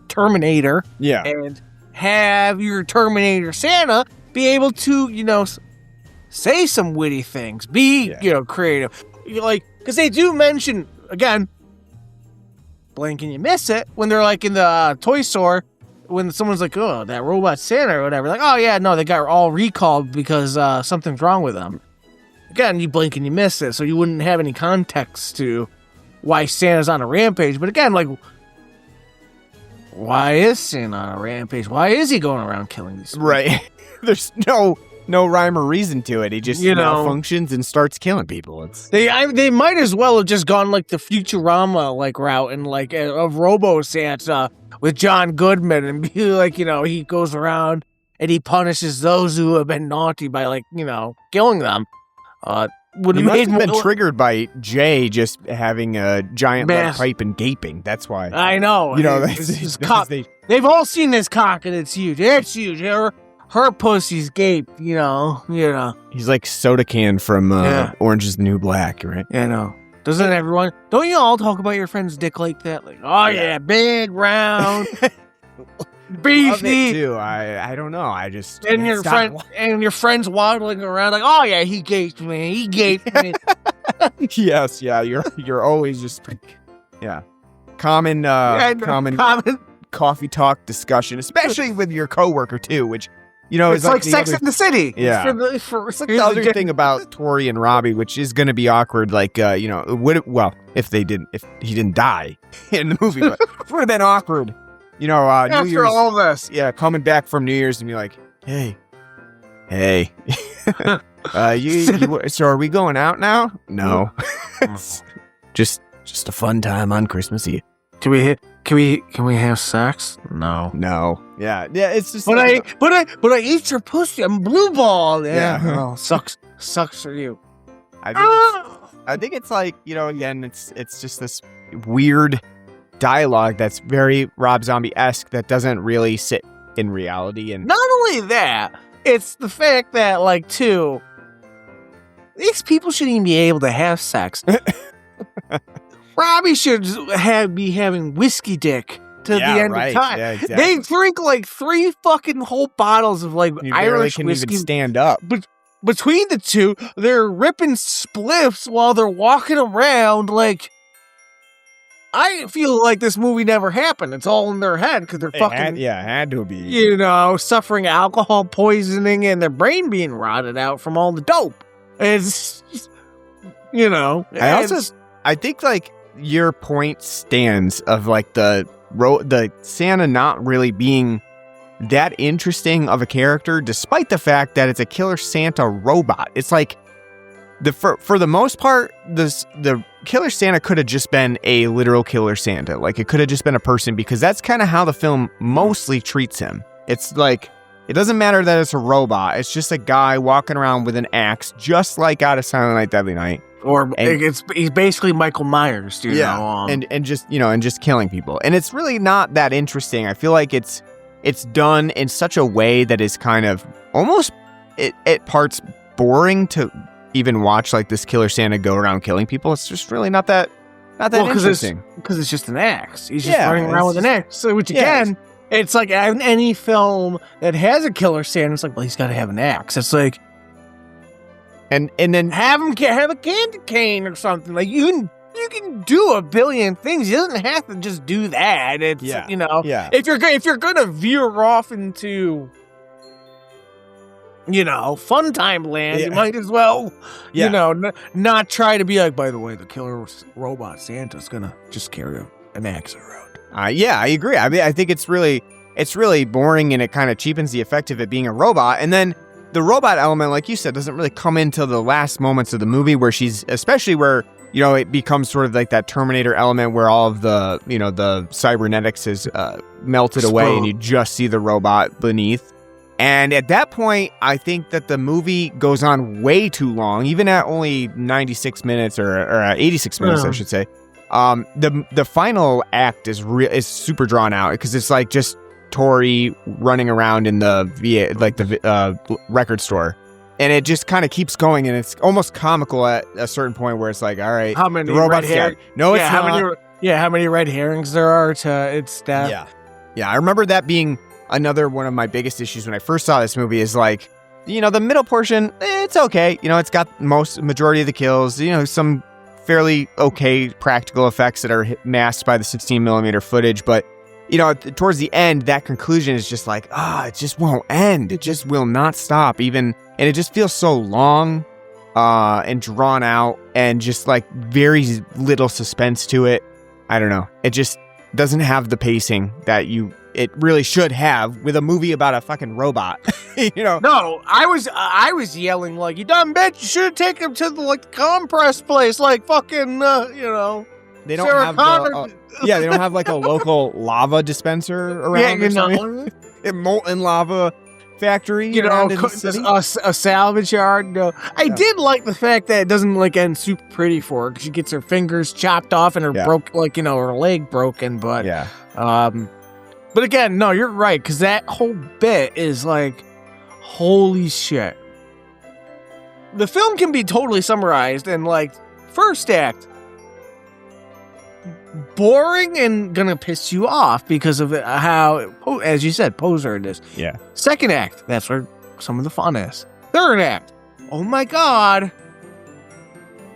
Terminator, and have your Terminator Santa be able to, say some witty things, be, creative. Like, because they do mention, again, blink and you miss it, when they're, like, in the toy store, when someone's like, oh, that robot Santa or whatever, like, oh, yeah, no, they got all recalled because something's wrong with them. Again, you blink and you miss it, so you wouldn't have any context to why Santa's on a rampage. But again, like, why is Santa on a rampage? Why is he going around killing these people? Right. There's no rhyme or reason to it. He just malfunctions and starts killing people. They might as well have just gone like the Futurama like route and like of Robo Santa with John Goodman and be like, he goes around and he punishes those who have been naughty by like, killing them. Would have been triggered by Jay just having a giant lead pipe and gaping. That's why. I know. They've all seen this cock and it's huge. It's huge. Her pussy's gaped, He's like Soda Can from Orange is the New Black, right? Yeah, I know. Don't you all talk about your friend's dick like that? Like, oh yeah, big, round, beefy. Love it too. I don't know. I just and your friends waddling around like, oh yeah, he gaped me. He gaped me. Yes, yeah. You're always just common coffee talk discussion, especially with your coworker too, which it's like Sex in the City. Yeah, it's like the other thing about Tori and Robbie, which is going to be awkward. Like, if he didn't die in the movie, but it would have been awkward. After New Year's, all this, coming back from New Year's and be like, hey, so are we going out now? No, just a fun time on Christmas Eve. Can we have sex? No. Yeah. It's just. But I eat your pussy. I'm blue ball. Yeah. Oh, sucks for you. I think it's like again, it's just this weird dialogue that's very Rob Zombie-esque that doesn't really sit in reality. And not only that, it's the fact that like these people shouldn't even be able to have sex. Robbie should be having whiskey dick to the end of time. Yeah, exactly. They drink like 3 fucking whole bottles of like Irish can whiskey. Even stand up. But between the two, they're ripping spliffs while they're walking around. Like, I feel like this movie never happened. It's all in their head because they're had to be. Suffering alcohol poisoning and their brain being rotted out from all the dope. It's, I think like your point stands of like the Santa not really being that interesting of a character, despite the fact that it's a Killer Santa robot. It's like for the most part, the Killer Santa could have just been a literal Killer Santa. Like it could have just been a person, because that's kind of how the film mostly treats him. It's like, it doesn't matter that it's a robot. It's just a guy walking around with an axe, just like out of Silent Night, Deadly Night. He's basically Michael Myers, dude. Yeah, and just killing people. And it's really not that interesting. I feel like it's done in such a way that is kind of almost at parts boring to even watch, like this Killer Santa go around killing people. It's just really not that interesting. Because it's just an axe. He's just running around with an axe. So, which again, it's like any film that has a Killer Santa, it's like, well, he's got to have an axe. It's like, and then have him have a candy cane or something. Like you can do a billion things. He doesn't have to just do that. It's if you're gonna veer off into fun time land. Yeah. You might as well, Yeah. not try to be like, by the way, the killer robot Santa's gonna just carry an axe around. Yeah, I agree. I mean, I think it's really boring, and it kind of cheapens the effect of it being a robot. And then the robot element, like you said, doesn't really come in till the last moments of the movie, where especially where it becomes sort of like that Terminator element where all of the the cybernetics is melted away, and you just see the robot beneath. And at that point, I think that the movie goes on way too long, even at only 96 minutes or 86 minutes, I should say. The final act is super drawn out, because it's like just Tori running around in the record store, and it just kind of keeps going, and it's almost comical at a certain point where it's like, all right, how many the robot's dead. No, it's not. How many red herrings there are to its death? Yeah. I remember that being another one of my biggest issues when I first saw this movie. Is like, the middle portion, it's okay. It's got majority of the kills. Some fairly okay practical effects that are masked by the 16 millimeter footage, but towards the end, that conclusion is just like, it just won't end. It just will not stop and it just feels so long, and drawn out, and just like very little suspense to it. I don't know. It just doesn't have the pacing that it really should have with a movie about a fucking robot. No, I was yelling like, you dumb bitch, you should have taken him to the compress place, like fucking, They don't Sarah have Connor. they don't have like a local lava dispenser around. A molten lava factory, around in the city. A salvage yard. I did like the fact that it doesn't end super pretty for her, because she gets her fingers chopped off and her her leg broken. But but again, no, you're right, because that whole bit is like, holy shit. The film can be totally summarized in first act, boring and gonna piss you off because of how, as you said, poser it is. Yeah. Second act, that's where some of the fun is. Third act, oh my god,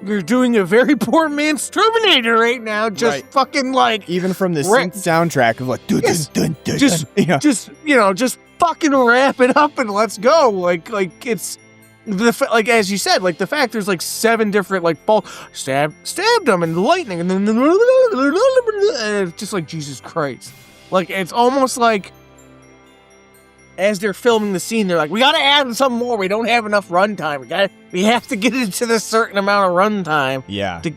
you're doing a very poor man's Terminator right now. Just fucking even from the synth soundtrack of like, dun, dun, dun, dun, just fucking wrap it up and let's go. Like it's as you said, the fact there's 7 different stabbed them and lightning, and then it's just like, Jesus Christ. It's almost like as they're filming the scene, they're like, we gotta add some more. We don't have enough runtime. We have to get it to this certain amount of runtime. Yeah. To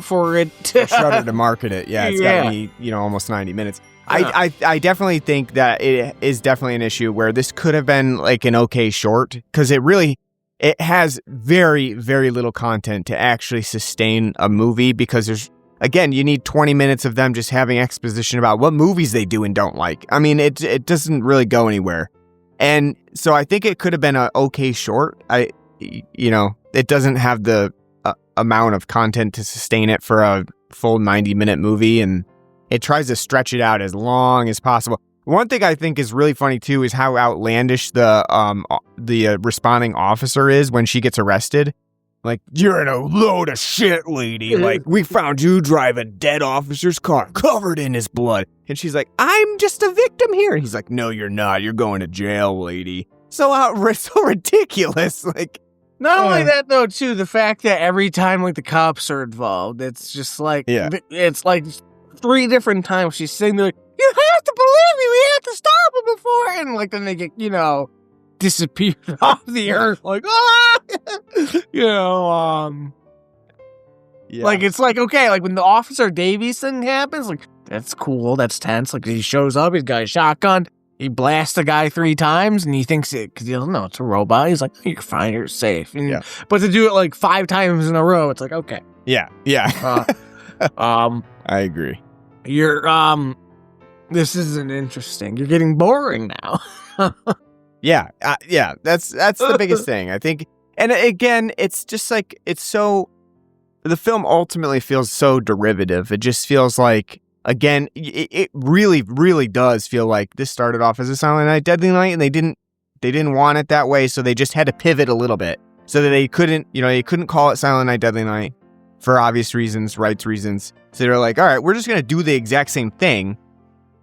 for it to Shudder to market it. Yeah, it's gotta be almost 90 minutes. Yeah. I definitely think that it is definitely an issue where this could have been an okay short, because it has very, very little content to actually sustain a movie, because again, you need 20 minutes of them just having exposition about what movies they do and don't like. I mean, it doesn't really go anywhere. And so I think it could have been an okay short. It doesn't have the amount of content to sustain it for a full 90-minute movie, and it tries to stretch it out as long as possible. One thing I think is really funny too is how outlandish the responding officer is when she gets arrested. Like, you're in a load of shit, lady. Like, we found you driving dead officer's car covered in his blood. And she's like, I'm just a victim here. And he's like, no, you're not. You're going to jail, lady. So ridiculous. Not only that, though, too, the fact that every time the cops are involved, it's just it's 3 different times she's saying, you have to believe me, we have to stop him before, and then they get, disappeared off the earth, it's okay, when the Officer Davies thing happens, that's cool, that's tense, he shows up, he's got a shotgun, he blasts a guy 3 times, and he thinks because he doesn't know it's a robot, he's like, you're fine, you're safe, but to do it 5 times in a row, it's okay. Yeah. I agree. This isn't interesting. You're getting boring now. Yeah. That's the biggest thing, I think. And again, it's just the film ultimately feels so derivative. It just feels like, again, it really, really does feel like this started off as a Silent Night, Deadly Night, and they didn't want it that way, so they just had to pivot a little bit so that they couldn't call it Silent Night, Deadly Night for obvious reasons, rights reasons. So they're like, all right, we're just going to do the exact same thing,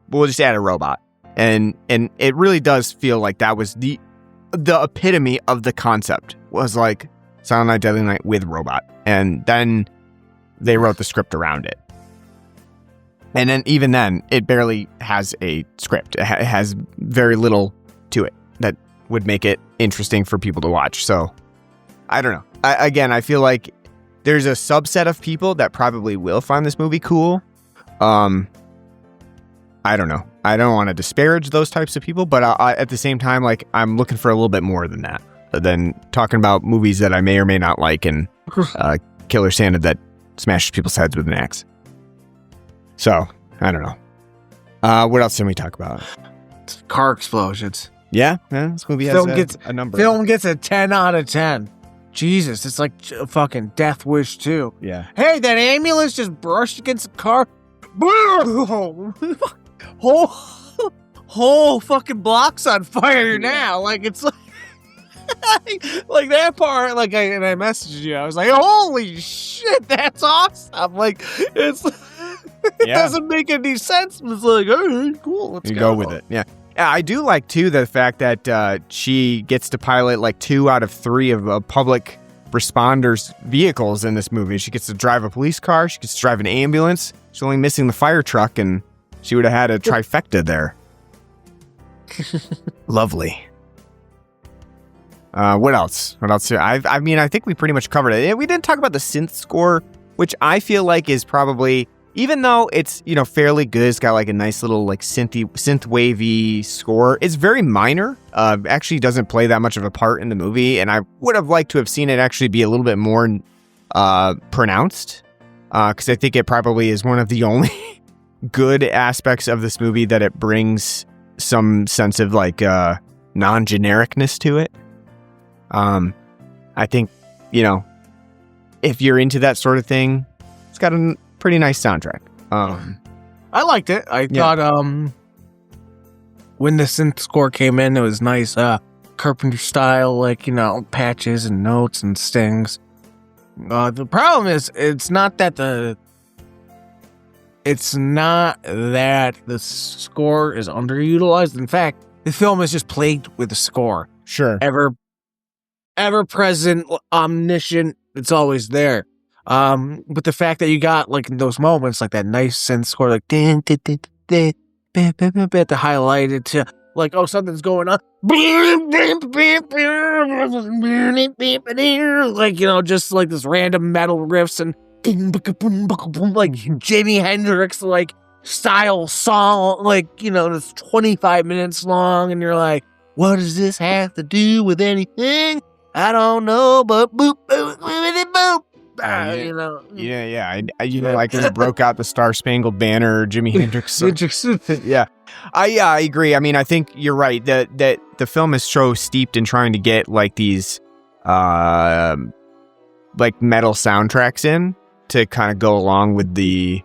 but we'll just add a robot. And it really does feel like that was the epitome of the concept was like Silent Night, Deadly Night with robot. And then they wrote the script around it. And then even then, it barely has a script. It has very little to it that would make it interesting for people to watch. So I don't know. I feel like there's a subset of people that probably will find this movie cool. I don't know. I don't want to disparage those types of people, but at the same time, like, I'm looking for a little bit more than that, than talking about movies that I may or may not like and Killer Santa that smashes people's heads with an axe. So, I don't know. What else can we talk about? Car explosions. Yeah, this movie has a number. Film gets a 10 out of 10. Jesus, it's like a fucking Death Wish 2. Yeah. Hey, that ambulance just brushed against the car. Whole fucking block's on fire now. Like, it's like, like that part, like, I messaged you. I was like, holy shit, that's awesome. Like, it doesn't make any sense. It's like, all right, cool, let's go with it. Yeah. Yeah, I do like, too, the fact that she gets to pilot, like, 2 out of 3 of public responders' vehicles in this movie. She gets to drive a police car. She gets to drive an ambulance. She's only missing the fire truck, and she would have had a trifecta there. Lovely. What else? I mean, I think we pretty much covered it. We didn't talk about the synth score, which I feel like is probably... Even though it's, fairly good, it's got like a nice little like synth wavy score. It's very minor. Actually doesn't play that much of a part in the movie, and I would have liked to have seen it actually be a little bit more pronounced, because I think it probably is one of the only good aspects of this movie that it brings some sense of like non-genericness to it. I think if you're into that sort of thing, it's got a pretty nice soundtrack. I liked it. I thought when the synth score came in, it was nice Carpenter style, like, patches and notes and stings. The problem is it's not that the score is underutilized. In fact, the film is just plagued with the score. Sure. Ever present, omniscient, it's always there. But the fact that you got like in those moments, like that nice synth score, like to highlight it to like, oh, something's going on. Like, just like this random metal riffs and like Jimi Hendrix like style song, like, it's 25 minutes long, and you're like, what does this have to do with anything? I don't know, but boop, boop, boop, boop. Yeah. Like it broke out the Star Spangled Banner, Jimi Hendrix. Yeah, I agree. I mean, I think you're right that the film is so steeped in trying to get like these like metal soundtracks in to kind of go along with the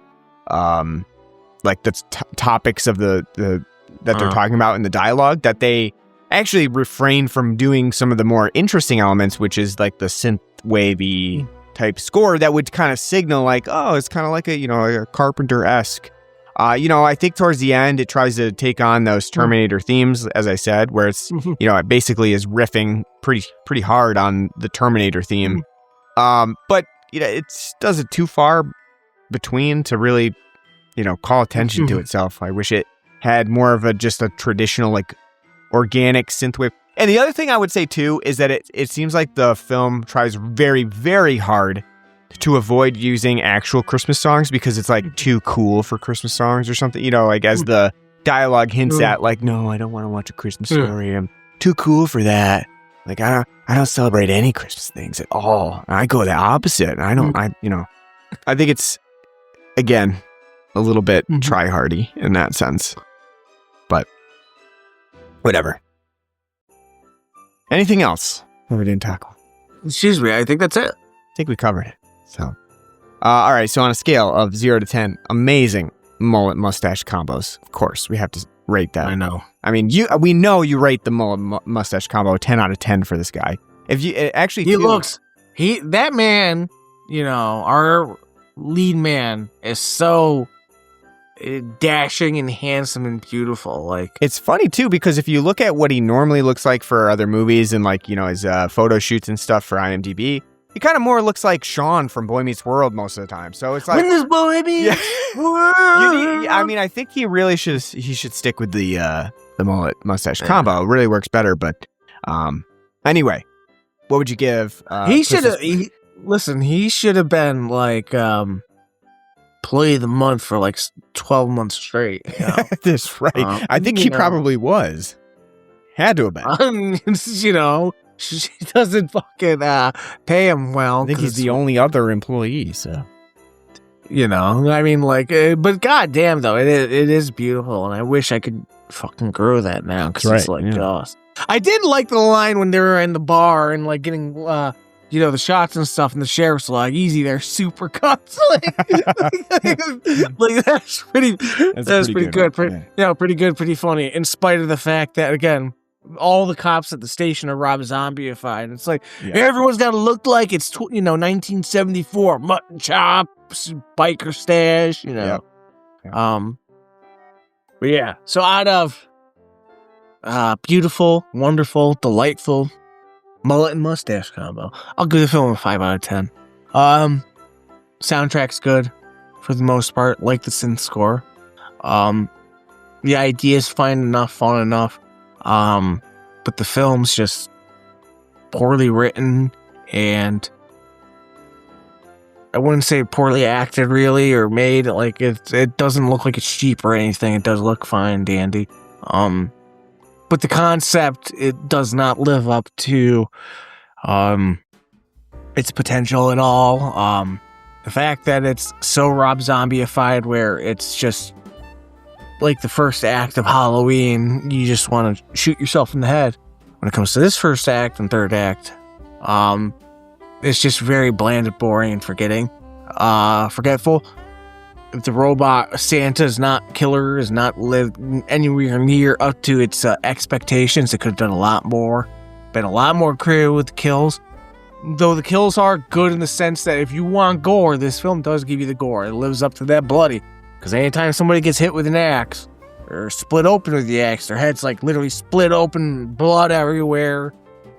like the topics of the that they're talking about in the dialogue, that they actually refrain from doing some of the more interesting elements, which is like the synth wavy type score that would kind of signal like, oh, it's kind of like a Carpenter-esque. I think towards the end it tries to take on those Terminator themes, as I said, where it's it basically is riffing pretty hard on the Terminator theme. But it does it too far between to really call attention to itself. I wish it had more of just a traditional like organic synthwave. And the other thing I would say, too, is that it seems like the film tries very, very hard to avoid using actual Christmas songs because it's, like, too cool for Christmas songs or something. Like, as the dialogue hints at, like, no, I don't want to watch a Christmas story. I'm too cool for that. Like, I don't celebrate any Christmas things at all. I go the opposite. I think it's, again, a little bit try-hardy in that sense. But, whatever. Anything else that we didn't tackle? Excuse me, I think that's it. I think we covered it. So, all right. So on a scale of 0 to 10, amazing mullet mustache combos. Of course, we have to rate that. I know. I mean, we know you rate the mullet mustache combo 10 out of 10 for this guy. If you actually, that man, our lead man is so dashing and handsome and beautiful. Like, It's funny too because if you look at what he normally looks like for other movies and like his photo shoots and stuff for IMDb, he kind of more looks like Sean from Boy Meets World most of the time. So it's like when this boy meets world. I mean, I think he really should stick with the mullet mustache combo. It really works better. But anyway, what would you give? He should have. He should have been like play of the month for like 12 months straight. You know? That's right. I think he probably was. Had to have been. She doesn't fucking pay him well. I think he's the only other employee. So, I mean, like, but goddamn though, it is beautiful, and I wish I could fucking grow that now because it's like, gosh. I did like the line when they were in the bar and like getting the shots and stuff, and the sheriff's like, "Easy there, super cuts." like that's pretty good. Pretty good, pretty funny. In spite of the fact that, again, all the cops at the station are Rob Zombie-ified. It's like everyone's got to look like it's 1974, mutton chops, biker stash. But yeah. So out of beautiful, wonderful, delightful mullet and mustache combo, I'll give the film a 5 out of 10. Soundtrack's good for the most part, like the synth score. The idea's fine enough, fun enough. But the film's just poorly written, and I wouldn't say poorly acted really or made. Like it doesn't look like it's cheap or anything. It does look fine, dandy. But the concept, it does not live up to its potential at all. The fact that it's so Rob Zombie-ified where it's just like the first act of Halloween, you just want to shoot yourself in the head. When it comes to this first act and third act, it's just very bland and boring and forgetful. If the robot Santa is not killer, is not lived anywhere near up to its expectations, it could have done a lot more. Been a lot more creative with the kills. Though the kills are good in the sense that if you want gore, this film does give you the gore. It lives up to that bloody. Because anytime somebody gets hit with an axe, or split open with the axe, their head's like literally split open, blood everywhere.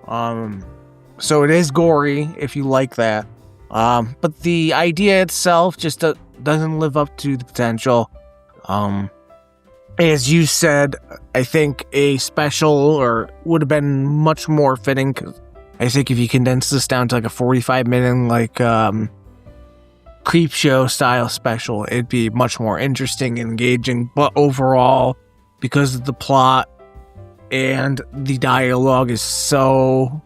So it is gory if you like that. But the idea itself just doesn't live up to the potential. As you said, I think a special or would have been much more fitting. Cause I think if you condense this down to like a 45-minute like creep show style special, it'd be much more interesting and engaging. But overall, because of the plot and the dialogue is so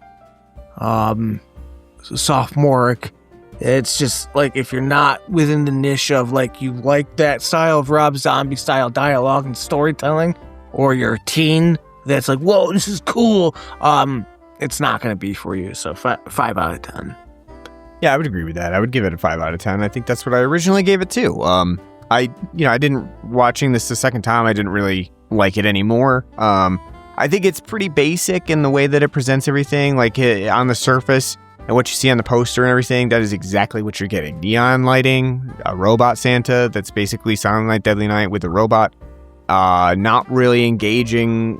sophomoric, it's just like if you're not within the niche of like you like that style of Rob Zombie style dialogue and storytelling, or you're a teen that's like, whoa, this is cool, it's not going to be for you. So 5 out of 10. Yeah, I would agree with that. I would give it a 5 out of 10. I think that's what I originally gave it too. I didn't, watching this the second time, I didn't really like it anymore. I think it's pretty basic in the way that it presents everything. Like on the surface and what you see on the poster and everything, that is exactly what you're getting. Neon lighting, a robot Santa that's basically Silent Night, Deadly Night with a robot. Not really engaging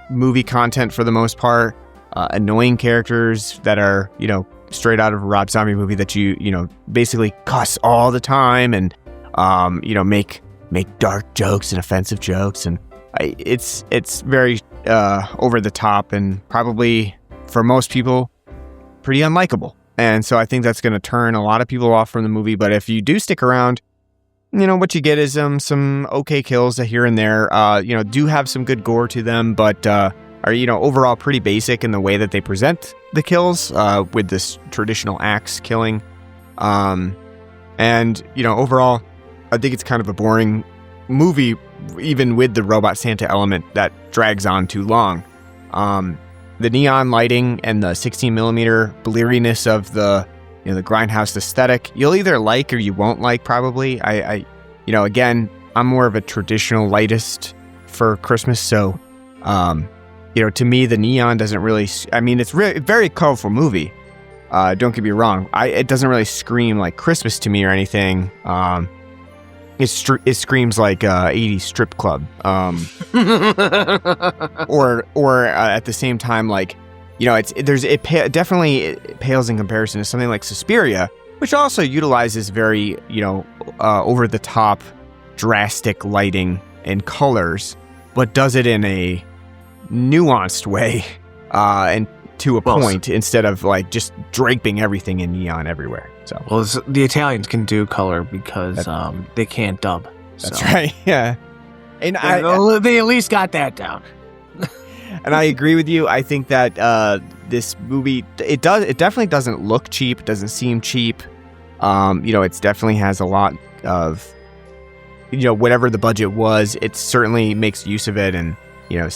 movie content for the most part. Annoying characters that are, straight out of a Rob Zombie movie that you basically cuss all the time and, make dark jokes and offensive jokes. And it's very over the top and probably for most people pretty unlikable. And so I think that's going to turn a lot of people off from the movie. But if you do stick around, what you get is some okay kills here and there. Do have some good gore to them, but are overall pretty basic in the way that they present the kills with this traditional axe killing. And overall, I think it's kind of a boring movie, even with the robot Santa element that drags on too long. The neon lighting and the 16mm bleariness of the grindhouse aesthetic, you'll either like or you won't like probably. Again, I'm more of a traditional lightist for Christmas, so to me the neon doesn't really. It's really very colorful movie. Don't get me wrong. It doesn't really scream like Christmas to me or anything. It screams like 80s strip club. Or at the same time, like, you know, definitely pales in comparison to something like Suspiria, which also utilizes very, you know, over the top, drastic lighting and colors, but does it in a nuanced way, and to a point, instead of like just draping everything in neon everywhere. So, well, the Italians can do color because they can't dub. That's right. Yeah, and they at least got that down. And I agree with you. I think that this movie, it definitely doesn't look cheap. It doesn't seem cheap. You know, it definitely has a lot of, you know, whatever the budget was. It certainly makes use of it, and you know,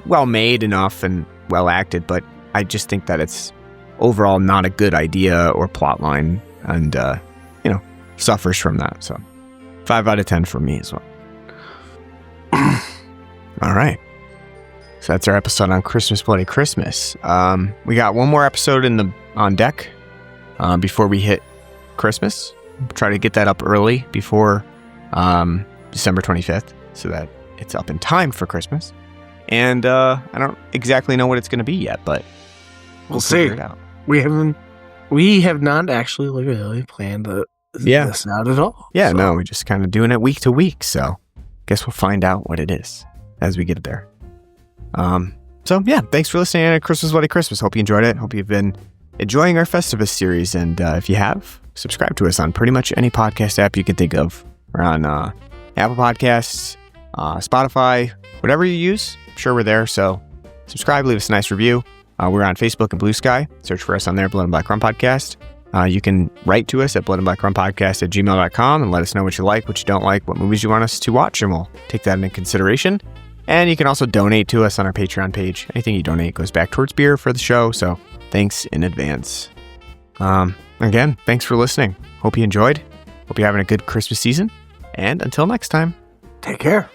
well made enough and well acted. But I just think that it's overall not a good idea or plot line, and you know, suffers from that. So 5 out of 10 for me as well. All right. So that's our episode on Christmas Bloody Christmas. We got one more episode on deck before we hit Christmas. Try to get that up early before December 25th so that it's up in time for Christmas. And I don't exactly know what it's going to be yet, but we'll see. It out. We have not actually really planned this out at all. Yeah, so. No, we're just kind of doing it week to week. So guess we'll find out what it is as we get there. So yeah, thanks for listening to Christmas Bloody Christmas. Hope you enjoyed it. Hope you've been enjoying our Festivus series. And if you have, subscribe to us on pretty much any podcast app you can think of. We're on Apple Podcasts, Spotify, whatever you use. I'm sure we're there. So subscribe, leave us a nice review. We're on Facebook and Blue Sky. Search for us on there, Blood and Black Rum Podcast. You can write to us at bloodandblackrumpodcast@gmail.com and let us know what you like, what you don't like, what movies you want us to watch, and we'll take that into consideration. And you can also donate to us on our Patreon page. Anything you donate goes back towards beer for the show, so thanks in advance. Again, thanks for listening. Hope you enjoyed. Hope you're having a good Christmas season. And until next time, take care.